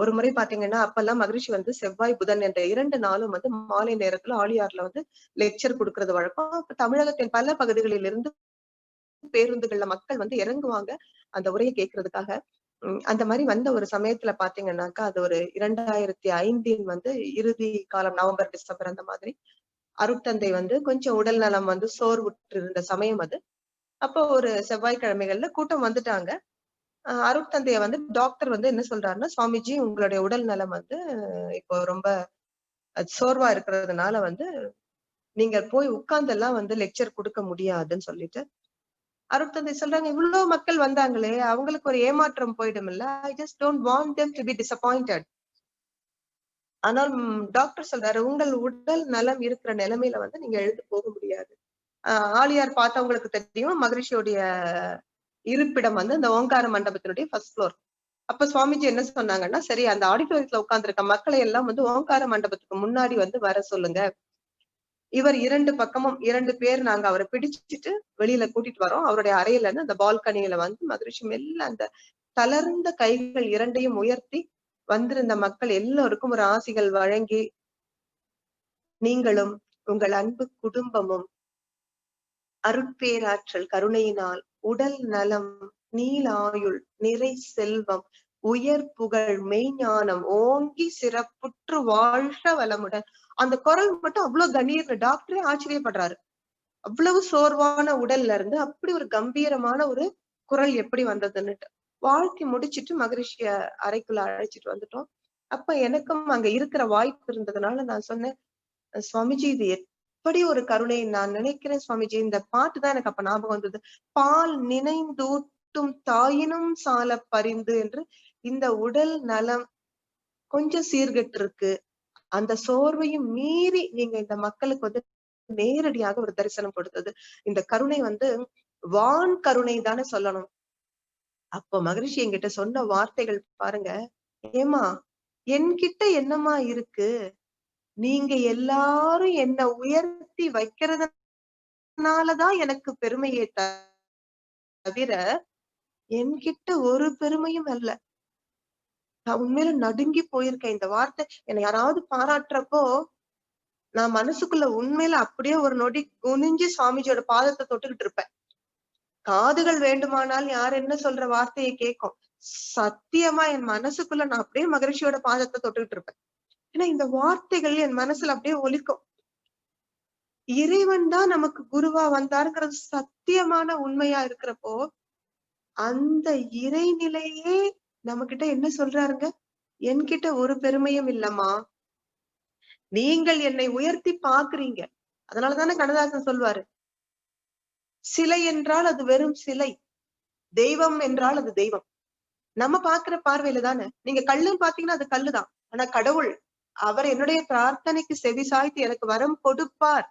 S1: ஒரு முறை பாத்தீங்கன்னா, அப்பெல்லாம் மகரிஷி வந்து செவ்வாய் புதன் என்ற 2 நாளும் வந்து மாலை நேரத்துல ஆழியார்ல வந்து லெக்சர் கொடுக்கறது வழக்கம். அப்ப தமிழகத்தின் பல பகுதிகளில் இருந்து பேருந்துகள்ல மக்கள் வந்து இறங்குவாங்க அந்த உரையை கேட்கறதுக்காக. அந்த மாதிரி வந்த ஒரு சமயத்துல பாத்தீங்கன்னாக்கா, அது ஒரு 2005 வந்து இறுதி காலம், நவம்பர் டிசம்பர் அந்த மாதிரி அருட்தந்தை வந்து கொஞ்சம் உடல் நலம் வந்து சோர்வுற்று இருந்த சமயம் அது. அப்போ ஒரு செவ்வாய்க்கிழமைகள்ல கூட்டம் வந்துட்டாங்க. அருட்தந்தைய வந்து டாக்டர் வந்து என்ன சொல்றாருன்னா, சுவாமிஜி உங்களுடைய உடல் நலம் வந்து இப்போ ரொம்ப சோர்வா இருக்கிறதுனால வந்து நீங்க போய் உட்கார்ந்து எல்லாம் வந்து லெக்சர் கொடுக்க முடியாதுன்னு சொல்லிட்டு, அருட்தந்தை சொல்றாங்க, இவ்வளவு மக்கள் வந்தாங்களே, அவங்களுக்கு ஒரு ஏமாற்றம் போயிடும் இல்ல, I just don't want them to be disappointed. ஆனால் டாக்டர் சொல்றாரு, உங்கள் உடல் நலம் இருக்கிற நிலைமையில வந்து நீங்க எழுந்து போக முடியாது. ஆழியார் பார்த்தவங்களுக்கு தெரியும், மகரிஷியோடைய இருப்பிடம் வந்து அந்த ஓங்கார மண்டபத்தினுடைய ஃபர்ஸ்ட் ஃப்ளோர். அப்ப சுவாமிஜி என்ன சொன்னாங்கன்னா, சரி அந்த ஆடிட்டோரியத்துல உட்கார்ந்திருக்க மக்களை எல்லாம் வந்து ஓங்கார மண்டபத்துக்கு முன்னாடி வந்து வர சொல்லுங்க. இவர் 2 பக்கமும் 2 பேர் நாங்க அவரை பிடிச்சிட்டு வெளியில கூட்டிட்டு வரோம். அவருடைய அறையில இருந்து அந்த பால்கனியில வந்து மகரிஷி மெல்ல அந்த தளர்ந்த கைகள் 2யும் உயர்த்தி வந்திருந்த மக்கள் எல்லோருக்கும் ஒரு ஆசிகள் வழங்கி, நீங்களும் உங்கள் அன்பு குடும்பமும் அருட்பேராற்றல் கருணையினால் உடல் நலம், நீலாயுள், நிறை செல்வம், உயர் புகழ், மெய்ஞானம் ஓங்கி சிறப்புற்று வாழ்க வளமுடன். அந்த குரல் மட்டும் அவ்வளவு கணீர்னு டாக்டரே ஆச்சரியப்படுறாரு. அவ்வளவு சோர்வான உடல்ல இருந்து அப்படி ஒரு கம்பீரமான ஒரு குரல் எப்படி வந்ததுன்னுட்டு வாழ்க்கை முடிச்சிட்டு மகரிஷிய அறைக்குள்ள அழைச்சிட்டு வந்துட்டோம். அப்ப எனக்கும் அங்க இருக்கிற வாய்ப்பு இருந்ததுனால நான் சொன்னேன், சுவாமிஜி இது எப்படி ஒரு கருணை, நான் நினைக்கிறேன் சுவாமிஜி, இந்த பாட்டு தான் எனக்கு அப்ப ஞாபகம் வந்தது, பால் நினைந்தூட்டும் தாயினும் சால பரிந்து என்று. இந்த உடல் நலம் கொஞ்சம் சீர்கெட்டு இருக்கு, அந்த சோர்வையும் மீறி நீங்க இந்த மக்களுக்கு வந்து நேரடியாக ஒரு தரிசனம் கொடுத்தது, இந்த கருணை வந்து வான் கருணை தானே சொல்லணும். அப்போ மகரிஷி என்கிட்ட சொன்ன வார்த்தைகள் பாருங்க, ஏமா என்கிட்ட என்னமா இருக்கு, நீங்க எல்லாரும் என்ன உயர்த்தி வைக்கிறத அதனாலதான் எனக்கு பெருமையே தவிர என்கிட்ட ஒரு பெருமையும் அல்ல. நான் உண்மையில நடுங்கி போயிருக்கேன். இந்த வார்த்தை என்னை யாராவது பாராட்டுறப்போ நான் மனசுக்குள்ள உண்மையில அப்படியே ஒரு நொடி குனிஞ்சு சுவாமிஜியோட பாதத்தை தொட்டுக்கிட்டு இருப்பேன். காதுகள் வேண்டுமானால் யார் என்ன சொல்ற வார்த்தையை கேட்கும். சத்தியமா என் மனசுக்குள்ள நான் அப்படியே மகரிஷியோட பாதத்தை தொட்டுக்கிட்டு இருப்பேன். ஏன்னா இந்த வார்த்தைகள் என் மனசுல அப்படியே ஒலிக்கும். இறைவன் தான் நமக்கு குருவா வந்தாருங்கிறது சத்தியமான உண்மையா இருக்கிறப்போ அந்த இறைநிலையே நம்ம கிட்ட என்ன சொல்றாருங்க, என்கிட்ட ஒரு பெருமையும் இல்லம்மா, நீங்கள் என்னை உயர்த்தி பாக்குறீங்க. அதனாலதானே கண்ணதாசன் சொல்வாரு, சிலை என்றால் அது வெறும் சிலை, தெய்வம் என்றால் அது தெய்வம். நம்ம பாக்குற பார்வையில தானே. நீங்க கல்லுன்னு பாத்தீங்கன்னா அது கல்லுதான். ஆனா கடவுள் அவர் என்னுடைய பிரார்த்தனைக்கு செவி சாய்த்து எனக்கு வரம் கொடுப்பார்.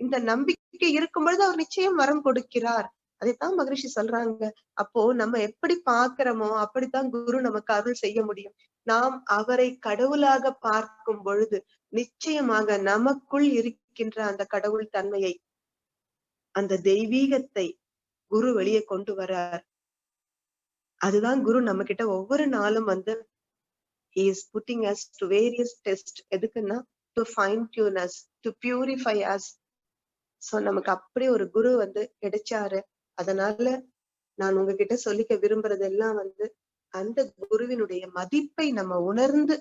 S1: இந்த நம்பிக்கை இருக்கும் பொழுது அவர் நிச்சயம் வரம் கொடுக்கிறார். அதைத்தான் மகரிஷி சொல்றாங்க. அப்போ நம்ம எப்படி பாக்குறோமோ அப்படித்தான் குரு நமக்கு அருள் செய்ய முடியும். நாம் அவரை கடவுளாக பார்க்கும் பொழுது நிச்சயமாக நமக்குள் இருக்கின்ற அந்த கடவுள் தன்மையை, அந்த தெய்வீகத்தை குரு வெளியே கொண்டு வரார். அதுதான் குரு நம்ம கிட்ட ஒவ்வொரு நாளும் வந்து he is putting us to various tests. எதுக்குன்னா to fine tune us, to purify us. So நமக்கு அப்படி ஒரு குரு வந்து கிடைச்சாரு. அதனால நான் உங்ககிட்ட சொல்லிக்க விரும்புறது எல்லாம் வந்து அந்த குருவினுடைய மதிப்பை நம்ம உணர்ந்து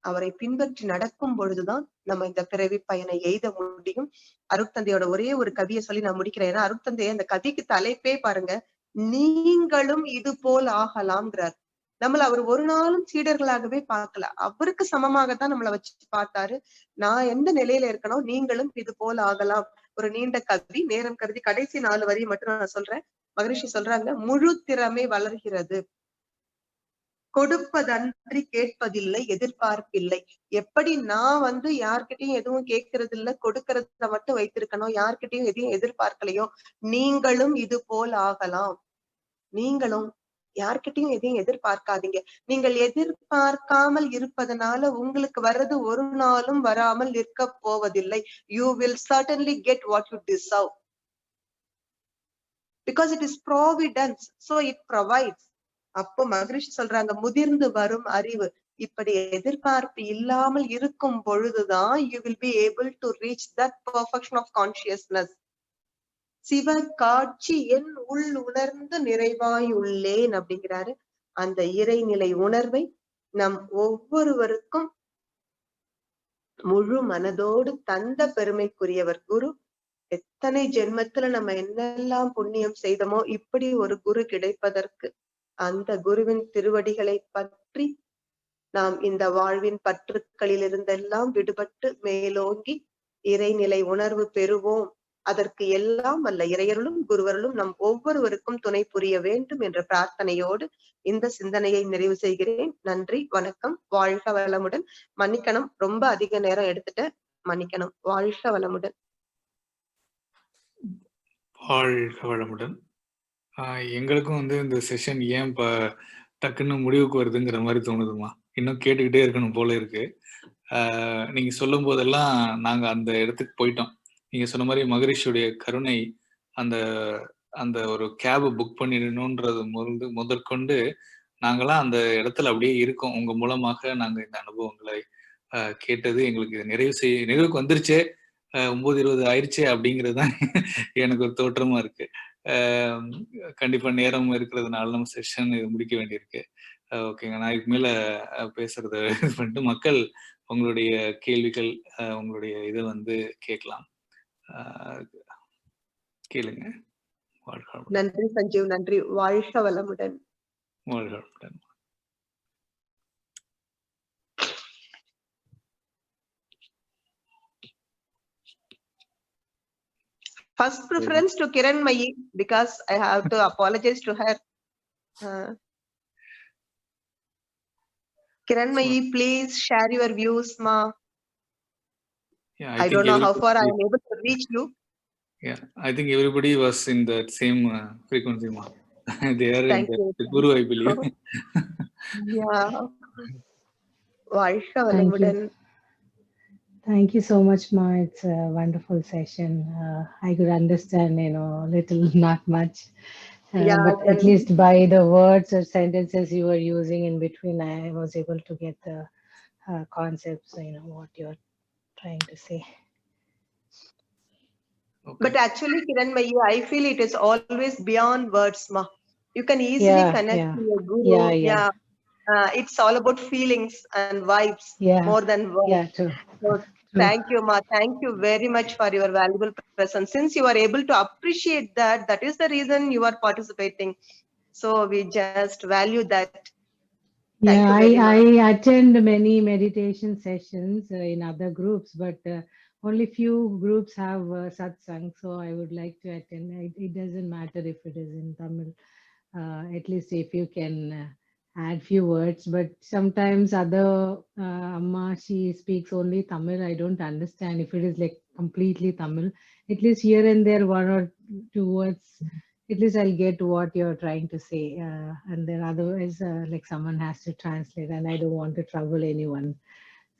S1: அவரை பின்பற்றி நடக்கும் பொழுதுதான் நம்ம இந்த பிறவி பயனை எய்த முடியும். அருட்தந்தையோட ஒரே ஒரு கவியை சொல்லி நான் முடிக்கிறேன். ஏன்னா அருட்தந்தைய அந்த கவிக்கு தலைப்பே பாருங்க, நீங்களும் இது போல் ஆகலாம்ங்கிறார். நம்மள அவர் ஒரு நாளும் சீடர்களாகவே பார்க்கல, அவருக்கு சமமாகத்தான் நம்மளை வச்சு பார்த்தாரு. நான் எந்த நிலையில இருக்கணும், நீங்களும் இது போல் ஆகலாம். ஒரு நீண்ட கவி, நேரம் கருதி கடைசி 4 வரியை மட்டும் நான் சொல்றேன். மகரிஷி சொல்றாங்க, முழு திறமை வளர்கிறது, கொடுப்பதன்றி கேட்பதில்லை, எதிர்பார்ப்பில்லை. எப்படி நான் வந்து யார்கிட்டயும் எதுவும் கேட்கறது இல்ல, கொடுக்கறத மட்டும் வைத்திருக்கணும், யார்கிட்டயும் எதையும் எதிர்பார்க்கலையோ, நீங்களும் இது போல் ஆகலாம். நீங்களும் யார்கிட்டயும் எதையும் எதிர்பார்க்காதீங்க. நீங்கள் எதிர்பார்க்காமல் இருப்பதனால உங்களுக்கு வர்றது ஒரு நாளும் வராமல் இருக்க போவதில்லை. You will certainly get what you deserve. Because it is providence, so it provides. அப்போ மகரிஷி சொல்றாங்க, முதிர்ந்து வரும் அறிவு. இப்படி எதிர்பார்ப்பு இல்லாமல் இருக்கும் பொழுதுதான் you will be able to reach that perfection of consciousness. சிவ காட்சி என் உள் உணர்ந்து நிறைவாய் உள்ளேன் அப்படிங்கிறாரு. அந்த இறைநிலை உணர்வை நம் ஒவ்வொருவருக்கும் முழு மனதோடு தந்த பெருமைக்குரியவர் குரு. எத்தனை ஜென்மத்துல நம்ம என்னெல்லாம் புண்ணியம் செய்தோமோ இப்படி ஒரு குரு கிடைப்பதற்கு. அந்த குருவின் திருவடிகளை பற்றி நாம் இந்த வாழ்வின் பற்றுக்களில் இருந்தெல்லாம் விடுபட்டு மேலோங்கி இறைநிலை உணர்வு பெறுவோம். அதற்கு எல்லாம் வல்ல இறையருளும் குருவருளும் நம் ஒவ்வொருவருக்கும் துணை புரிய வேண்டும் என்ற பிரார்த்தனையோடு இந்த சிந்தனையை நிறைவு செய்கிறேன். நன்றி, வணக்கம், வாழ்க வளமுடன். மன்னிக்கணும், ரொம்ப அதிக நேரம் எடுத்துட்டேன், மன்னிக்கணும். வாழ்க வளமுடன்.
S3: வாழ்க வளமுடன். எங்களுக்கும் வந்து இந்த செஷன் ஏன் இப்ப டக்குன்னு முடிவுக்கு வருதுங்கிற மாதிரி தோணுதுமா. இன்னும் கேட்டுக்கிட்டே இருக்கணும் போல இருக்கு. நீங்க சொல்லும் போதெல்லாம் நாங்க அந்த இடத்துக்கு போயிட்டோம். நீங்க சொன்ன மாதிரி மகரிஷியுடைய கருணை, அந்த அந்த ஒரு கேபை புக் பண்ணிடணும்ன்றது முதற்கொண்டு நாங்களாம் அந்த இடத்துல அப்படியே இருக்கோம். உங்க மூலமாக நாங்க இந்த அனுபவங்களை கேட்டது எங்களுக்கு நிறைவுக்கு வந்துருச்சே, 9:20 ஆயிடுச்சு அப்படிங்கிறது தான் எனக்கு ஒரு தோற்றமா இருக்கு. கண்டிப்பா நேரம் இருக்கிறதுனால நம்ம செஷன் இது முடிக்க வேண்டியிருக்கு. ஓகேங்க, நான் இதுக்கு மேல பேசுறத இது பண்ணிட்டு மக்கள் உங்களுடைய கேள்விகள், உங்களுடைய இதை வந்து கேட்கலாம். கேளுங்க.
S1: நன்றி சஞ்சீவ், நன்றி. வாழ்க வளமுடன்.
S3: வாழ்க வளமுடன்.
S1: First preference to Kiranmayi, because I have to apologize to her. Kiranmayi, please share your views, ma.
S3: Yeah,
S1: I don't know how far I am able to reach you.
S3: Yeah, I think everybody was in that same frequency, ma. They are
S1: Thank
S3: in
S1: you.
S3: the Guru, I believe.
S1: Yeah. வாழ்க வளமுடன்.
S2: Thank you so much, Ma. It's a wonderful session. I could understand, little, not much.
S1: Yeah,
S2: But at least by the words or sentences you were using in between, I was able to get the concepts, what you're trying to say.
S3: Okay.
S1: but actually, Kiranmayi, I feel it is always beyond words, ma. You can easily connect to your guru.
S2: Yeah.
S1: It's all about feelings and vibes
S2: Yeah.
S1: more than words.
S2: Yeah, true.
S1: So
S2: True.
S1: thank you, ma. Thank you very much for your valuable presence. Since you are able to appreciate that, that is the reason you are participating. So we just value that. Thank
S2: Yeah,
S1: you very
S2: I
S1: much.
S2: attend many meditation sessions in other groups, but only few groups have satsang, so I would like to attend. It doesn't matter if it is in Tamil, at least if you can add few words. But sometimes other Amma, she speaks only Tamil. I don't understand if it is like completely Tamil. At least here and there, one or two words. At least I'll get what you're trying to say, and then otherwise, like someone has to translate, and I don't want to trouble anyone.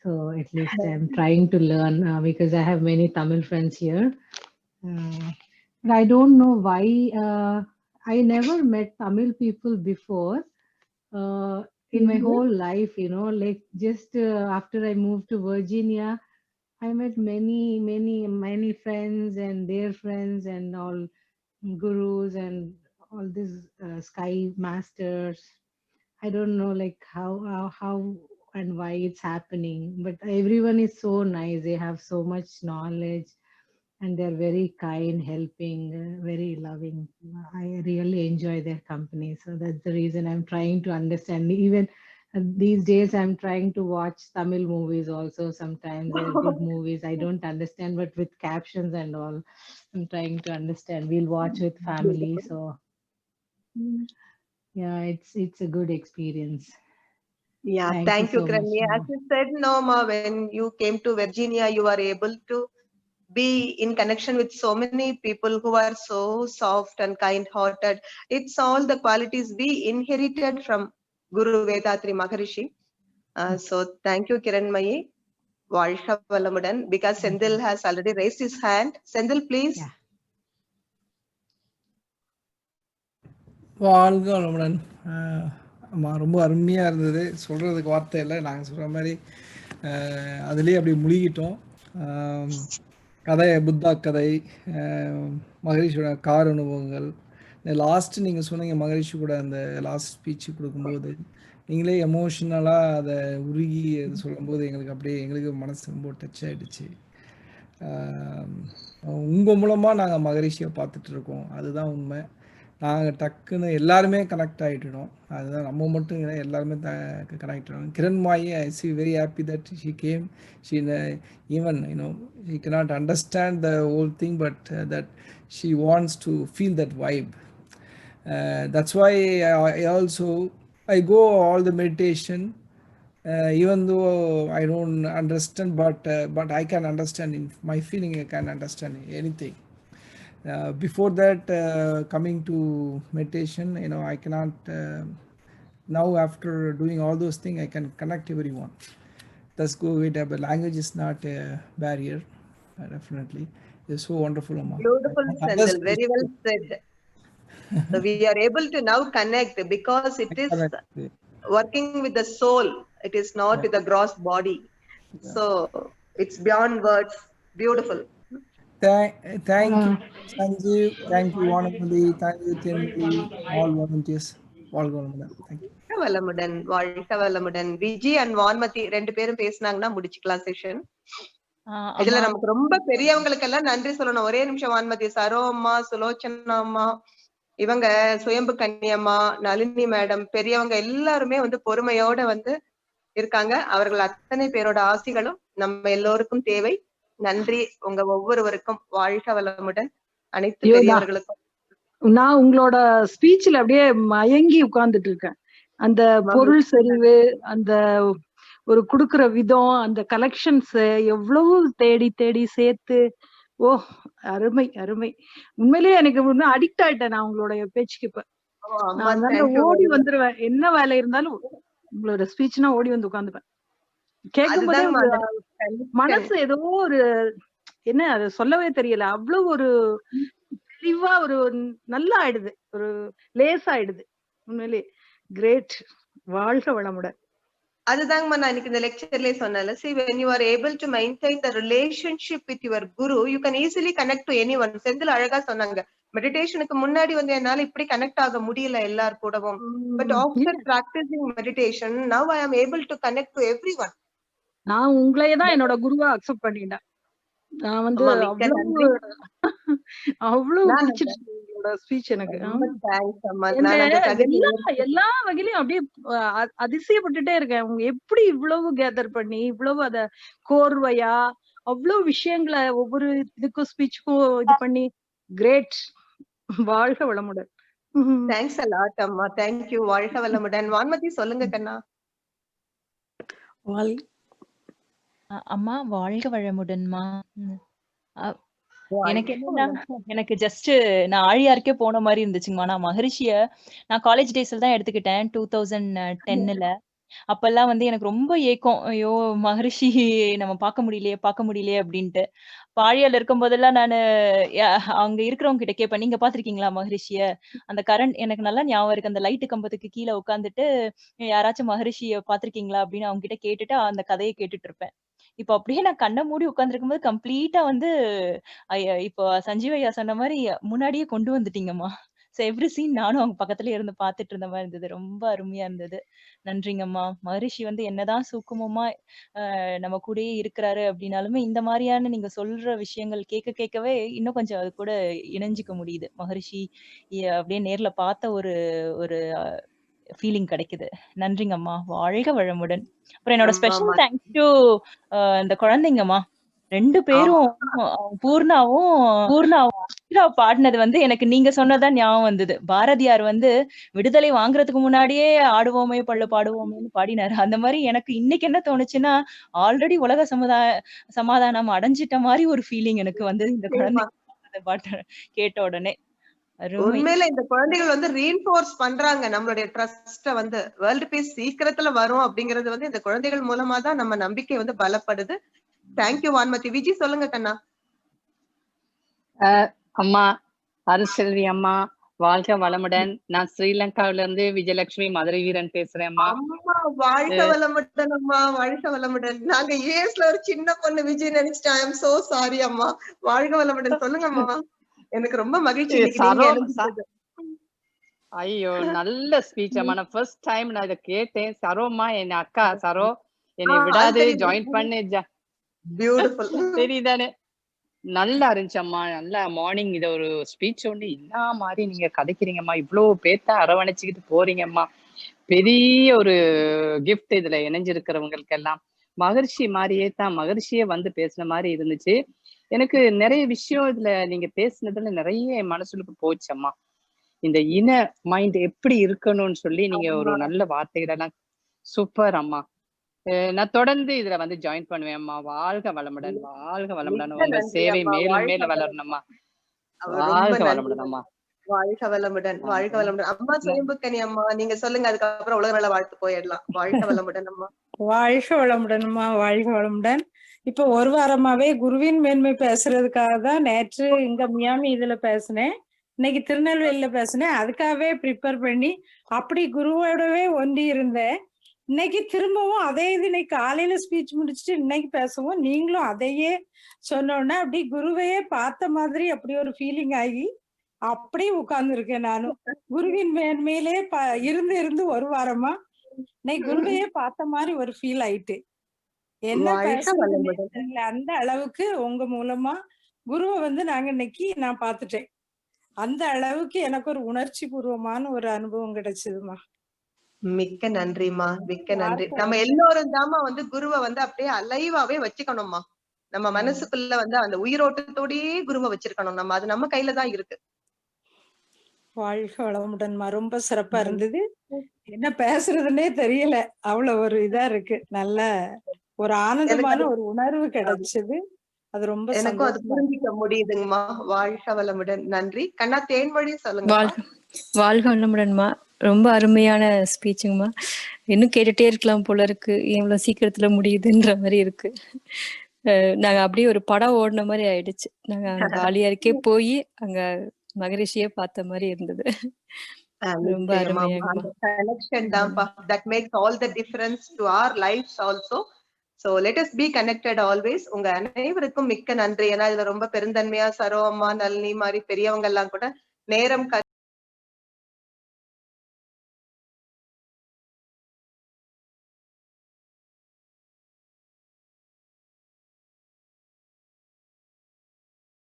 S2: So at least I'm trying to learn because I have many Tamil friends here. But I don't know why I never met Tamil people before in my whole life, like just after I moved to Virginia, I met many friends and their friends and all gurus and all these sky masters. I don't know like how and why it's happening, but everyone is so nice. They have so much knowledge and they're very kind, helping, very loving. I really enjoy their company. So that's the reason I'm trying to understand. Even these days, I'm trying to watch Tamil movies also. Sometimes they're good movies. I don't understand, but with captions and all, I'm trying to understand. We'll watch with family. So yeah, it's a good experience.
S1: Yeah,
S2: Thank you
S1: thank you,
S2: so much.
S1: Kiranmayi. As you said, no, ma, when you came to Virginia, you are able to be in connection with so many people who are so soft and kind-hearted. It's all the qualities we inherited from Guru Vedatri Maharishi. So thank you, Kiranmayi. Valsha Valamudan, because Sendil has already raised his hand. Sendil, please.
S2: Yeah.
S4: வாழ்க வளமுடன். ஆமா, ரொம்ப அருமையாக இருந்தது. சொல்கிறதுக்கு வார்த்தை இல்லை. நாங்கள் சொல்கிற மாதிரி அதுலேயே அப்படி முழுகிட்டோம். கதை, புத்தா கதை, மகரிஷியோட கார் அனுபவங்கள், இந்த லாஸ்ட்டு நீங்கள் சொன்னீங்க மகரிஷி கூட அந்த லாஸ்ட் ஸ்பீச்சு கொடுக்கும்போது நீங்களே எமோஷ்னலாக அதை உருகி அது சொல்லும்போது எங்களுக்கு அப்படியே எங்களுக்கு மனசு ரொம்ப டச் ஆகிடுச்சு. உங்கள் மூலமாக நாங்கள் மகரிஷியை பார்த்துட்ருக்கோம். அதுதான் உண்மை. நாங்கள் டக்குன்னு எல்லாருமே கனெக்ட் ஆகிட்டோம். அதுதான் நம்ம மட்டும் இல்லை, எல்லாருமே கனெக்ட் ஆகிடும். Kiranmayi, I see very happy that she came. She even she cannot understand the whole thing, but that she wants to feel that vibe. That's why I go all the meditation, even though I don't understand, but I can understand. In my feeling, I can understand anything. Before that, coming to meditation, I cannot. Now, after doing all those things, I can connect everyone. That's go with but language is not a barrier. Definitely, it's so wonderful, Amma.
S1: Beautiful, Sendil. Very well said. So we are able to now connect because it is working with the soul. It is not with the gross body. So it's beyond words. Beautiful.
S4: Thank you, Sanjeev. Thank you, Vanamali. Thank you, Tenali, all volunteers. All government. Thank you.
S1: வளமுடன், வாழ்க வளமுடன். Viji and Vanmathi 2 பேரும் பேசினாங்கன்னா முடிச்சுக்கலாம் session. இதுல நமக்கு ரொம்ப பெரியவங்களுக்கு எல்லாம் நன்றி சொல்லணும். ஒரே நிமிஷம் வான்மதி, சரோ அம்மா, சுலோச்சனா அம்மா, இவங்க சுயம்பு கன்னியம்மா, நளினி மேடம், பெரியவங்க எல்லாருமே வந்து பொறுமையோட வந்து இருக்காங்க. அவர்கள் அத்தனை பேரோட ஆசிகளும் நம்ம எல்லோருக்கும் தேவை. நன்றி உங்க ஒவ்வொருவருக்கும். வாழ்க வளமுடன். அனைத்து பெரியவர்களுக்கும்.
S5: நான் உங்களோட ஸ்பீச்ல அப்படியே மயங்கி உட்கார்ந்துட்டு இருக்கேன். அந்த பொருள் செறிவு, அந்த ஒரு குடுக்குற விதம், அந்த கலெக்ஷன்ஸ் எவ்வளவு தேடி தேடி சேர்த்து, ஓ அருமை அருமை. உண்மையிலேயே எனக்கு அடிக்ட் ஆயிட்டேன் நான் உங்களுடைய பேச்சுக்கு. இப்ப நான் ஓடி வந்துருவேன். என்ன வேலை இருந்தாலும் உங்களோட ஸ்பீச்னா ஓடி வந்து உட்காந்துப்பேன். கேட்கும் போதே
S1: அதுதாங்கம்மா
S5: ஒரு
S1: அந்த
S5: மனசு ஏதோ ஒரு என்ன அது சொல்லவே தெரியல. அவ்வளவு ஒரு தெளிவா ஒரு நல்லா ஆயிடுது, ஒரு லேசாயிடுது. உண்மையிலே கிரேட். வாழ்க வளமுடன்.
S1: அதுதாங்கம்மா நான் இன்னைக்கு இந்த லெக்சர்லயே சொன்னேன்ல. See, when you are able to maintain the relationship with your guru, you can easily connect to anyone. Senthil அழகா சொன்னாங்க, மெடிடேஷனுக்கு முன்னாடி வந்து என்னால இப்படி கனெக்ட் ஆக முடியல எல்லார் கூடவும். But after practising meditation now I am able to connect to everyone.
S5: நான் உங்களையே தான் என்னோட குருவா அக்செப்ட் பண்ணிட்டேன். நான் வந்து
S1: அம்மா மிக்க
S5: அவ்வளவு
S1: நன்றி.
S5: அவ்வளவு
S1: நான்
S5: பிடிச்சிருச்சு உங்களோட ஸ்பீச் எனக்கு.
S1: ரொம்ப தேங்க்ஸ் அம்மா.
S5: என்ன
S1: நான் அந்த தகுதி
S5: எல்லா வகையிலும் அப்படியே அதிசயப்பட்டுட்டே இருக்கேன். அவங்க எப்படி இவ்வளவு கேதர் பண்ணி இவ்வளவு அத கோர்வையா அவ்வளவு விஷயங்களை ஒவ்வொரு இதுக்கும் ஸ்பீச்சுக்கும் இது பண்ணி கிரேட். வாழ்க வளமுடன்.
S1: தேங்க்ஸ் a lot அம்மா. Thank you. வாழ்க வளமுடன். வான்மதி சொல்லுங்க கண்ணா.
S6: அம்மா வாழ்க வளமுடன்மா. எனக்கு
S1: வாழ்க
S6: என்னன்னா,
S1: வளமுடன்.
S6: எனக்கு ஜஸ்ட் நான் ஆழியாருக்கே போன மாதிரி இருந்துச்சுங்கம்மா. நான் மகரிஷிய நான் காலேஜ் டேஸ்ல தான் எடுத்துக்கிட்டேன் 2010ல. அப்பெல்லாம் வந்து எனக்கு ரொம்ப ஏக்கம். ஐயோ! மகரிஷி நம்ம பார்க்க முடியலையே அப்படின்ட்டு. ஆழியார்ல இருக்கும்போதெல்லாம் நானு அங்க இருக்கிறவங்க கிட்ட கேட்பேன், நீங்க பார்த்திருக்கீங்களா மகரிஷிய? அந்த கரண்ட் எனக்கு நல்லா ஞாபகம் இருக்கு. அந்த லைட்டு கம்பத்துக்கு கீழ உட்கார்ந்துட்டு, யாராச்சும் மகரிஷிய பார்த்திருக்கீங்களா அப்படின்னு அவங்க கிட்ட கேட்டுட்டு அந்த கதைய கேட்டுட்டு இருப்பேன். இப்ப அப்படியே நான் கண்ண மூடி உட்கார்ந்திருக்கும்போது கம்ப்ளீட்டா வந்து இப்போ சஞ்சீவ் ஐயா சொன்ன மாரி முன்னாடியே கொண்டு வந்துட்டீங்கம்மா. எவ்ரி சீன் நானும் அவங்க பக்கத்துலயே இருந்து பார்த்துட்டு இருந்த மாரி இருந்தது. ரொம்ப அருமையா இருந்தது. நன்றிங்கம்மா. மகரிஷி வந்து என்னதான் சூக்குமமா நம்ம கூடயே இருக்கிறாரு அப்படின்னாலுமே, இந்த மாரியான நீங்க சொல்ற விஷயங்கள் கேட்கவே இன்னும் கொஞ்சம் அது கூட இணைஞ்சுக்க முடியுது. மகரிஷி அப்படியே நேர்ல பார்த்த ஒரு ஒரு ஃபீலிங் கிடைக்குது. நன்றிங்கம்மா. வாழ்க வளமுடன். அப்புறம் என்னோட ஸ்பெஷல்
S1: ஆமாம்மா.
S6: தேங்க்ஸ் டு இந்த குழந்தைங்கம்மா. 2
S1: ஆமா.
S6: பேரும் பூர்ணாவும் அக்ஷரா பாடுனது வந்து எனக்கு நீங்க சொன்னதுதான் ஞாபகம் வந்தது. பாரதியார் வந்து விடுதலை வாங்குறதுக்கு முன்னாடியே ஆடுவோமே பள்ளு பாடுவோமேன்னு பாடினாரு. அந்த மாரி எனக்கு இன்னைக்கு என்ன தோணுச்சுன்னா, ஆல்ரெடி உலக சமாதானம் அடைஞ்சிட்ட மாரி ஒரு ஃபீலிங் எனக்கு வந்தது இந்த
S1: சரிம்மா.
S6: குழந்தைங்க பாட்ட கேட்ட உடனே. அருமை.
S1: உண்மையில இந்த குழந்தைகள் வந்து ரீஇன்ஃபோர்ஸ் பண்றாங்க நம்மளுடைய ட்ரஸ்ட வந்து. வேர்ல்ட் பீஸ் சீக்கிரத்துல வரும் அப்படிங்கிறது வந்து இந்த குழந்தைகள் மூலமா தான் நம்ம நம்பிக்கை வந்து பலப்படுது. தேங்க்யூ வான்மதி. விஜி சொல்லுங்க கண்ணா.
S7: அம்மா அருள்செல்வி அம்மா வாழ்க வளமுடன். நான் ஸ்ரீலங்காவில இருந்து விஜயலட்சுமி மதுரை வீரன் பேசுறேன்மா.
S1: அம்மா வாழ்க வளமுடன் அம்மா. வாழ்க வளமுடன். நாங்க யூஎஸ்ல ஒரு சின்ன பொண்ணு விஜய் நினைச்சிட்டேன். ஐ அம் சோ சாரி அம்மா. வாழ்க வளமுடன். சொல்லுங்க அம்மா. எனக்கு ரொம்ப மகிழ்ச்சி இன்னைக்கு நீங்க எழுந்திருச்சது.
S7: ஐயோ நல்ல ஸ்பீச் அம்மா. நான் ஃபர்ஸ்ட் டைம் நான் இதை கேட்டேன். சரோம்மா என் அக்கா சரோ என்னை விடாது ஜாயின் பண்ணு.
S1: பியூட்டிஃபுல்.
S7: தெரியுதானே? நல்லா இருந்துச்சம்மா. நல்லா மார்னிங் இத ஒரு ஸ்பீச் ஒண்ணு என்ன மாதிரி நீங்க கதைக்கிறீங்கம்மா. இவ்வளவு பேத்த அரவணைச்சுக்கிட்டு போறீங்கம்மா. பெரிய ஒரு கிஃப்ட் இதுல இணைஞ்சிருக்கிறவங்களுக்கு எல்லாம். மகரிஷி மாதிரியே தான் மகரிஷியே வந்து பேசின மாதிரி இருந்துச்சு. எனக்கு நிறைய விஷயம் இதுல நீங்க பேசினதுல நிறைய என் மனசுக்கு போச்சம்மா. இந்த இன மைண்ட் எப்படி இருக்கணும்னு சொல்லி நீங்க ஒரு நல்ல வார்த்தைகளெல்லாம் சூப்பர் அம்மா. நான் தொடர்ந்து இதுல வந்து ஜாயின் பண்ணுவேன் அம்மா. வாழ்க வளமுடன். வாழ்க வளமுடன். உங்க சேவை மேலும் மேலும் வளரணும்மா. வாழ்க வளமுடன் அம்மா.
S1: வாழ்க வளமுடன். வாழ்க வளமுடன். அம்மா சுயம்புக்கனி அம்மா நீங்க சொல்லுங்க. அதுக்கப்புறம் உலக நல வாழ்த்து போயிடலாம். வாழ்க வளமுடன் அம்மா.
S8: வாழ்க வளமுடன் அம்மா. வாழ்க வளமுடன். இப்ப ஒரு வாரமாவே குருவின் மேன்மை பேசுறதுக்காக தான் நேற்று இங்க மியாமி இதுல பேசினேன். இன்னைக்கு திருநெல்வேலியில பேசினேன். அதுக்காகவே ப்ரிப்பேர் பண்ணி அப்படி குருவோடவே ஒன்றி இருந்தேன். இன்னைக்கு திரும்பவும் அதே இது இன்னைக்கு காலையில ஸ்பீச் முடிச்சுட்டு இன்னைக்கு பேசவும் நீங்களும் அதையே சொன்னோன்னா அப்படி குருவையே பார்த்த மாதிரி அப்படி ஒரு ஃபீலிங் ஆகி அப்படியே உட்கார்ந்து இருக்கேன். நானும் குருவின் மேன்மையிலே இருந்து ஒரு வாரமா இன்னைக்கு குருவையே பார்த்த மாதிரி ஒரு ஃபீல் ஆயிட்டு என்ன பேசுறதுன்னு தெரியல. அந்த அளவுக்கு உங்க மூலமா குருவை வந்து நாங்க இன்னைக்கு நான் பார்த்துட்டேன். அந்த அளவுக்கு எனக்கு ஒரு உணர்ச்சி பூர்வமான ஒரு அனுபவம் கிடைச்சதுமா.
S1: மிக்க நன்றிமா. மிக்க நன்றி. நம்ம எல்லோரும் தாமா வந்து குருவை வந்து அப்படியே அலைவாவே வச்சுக்கணும்மா. நம்ம மனசுக்குள்ள வந்து அந்த உயிரோட்டத்தோடயே குருவை வச்சிருக்கணும். நம்ம அது நம்ம கையில தான் இருக்கு.
S8: வாழ்க வளமுடன்மா. ரொம்ப சிறப்பா இருந்தது. என்ன பேசுறதுன்னே தெரியல. அவ்வளவு ஒரு இதா இருக்கு. நல்ல ஒரு ஆனந்தமான ஒரு உணர்வு கிடைச்சது. அது ரொம்ப
S1: எனக்கும் அது புரிஞ்சிக்க முடியுதுங்கம்மா. வாழ்க வளமுடன். நன்றி. கண்ணா தேன்மொழி சொல்லுங்க.
S9: வாழ்க வளமுடன்மா. ரொம்ப அருமையான ஸ்பீச்சுங்கம்மா. இன்னும் கேட்டுட்டே இருக்கலாம் போல இருக்கு. இவ்வளவு சீக்கிரத்துல முடியுதுன்ற மாதிரி இருக்கு. நாங்க அப்படியே ஒரு படம் ஓடின மாதிரி ஆயிடுச்சு. நாங்க அங்க ஆலியாருக்கே போய் அங்க மகரிஷியே பார்த்த மாதிரி இருந்தது. ரொம்ப
S1: நிச்சயமா
S9: அருமையாங்கம்மா.
S1: அந்த கனெக்ஷன் தான்ப்பா that makes all the difference to our lives also. So let us be connected always. உங்க அனைவருக்கும் மிக்க நன்றி. ஏன்னா இதுல ரொம்ப பெருந்தன்மையா சரோ அம்மா, நளினி மாதிரி பெரியவங்க எல்லாம் கூட நேரம்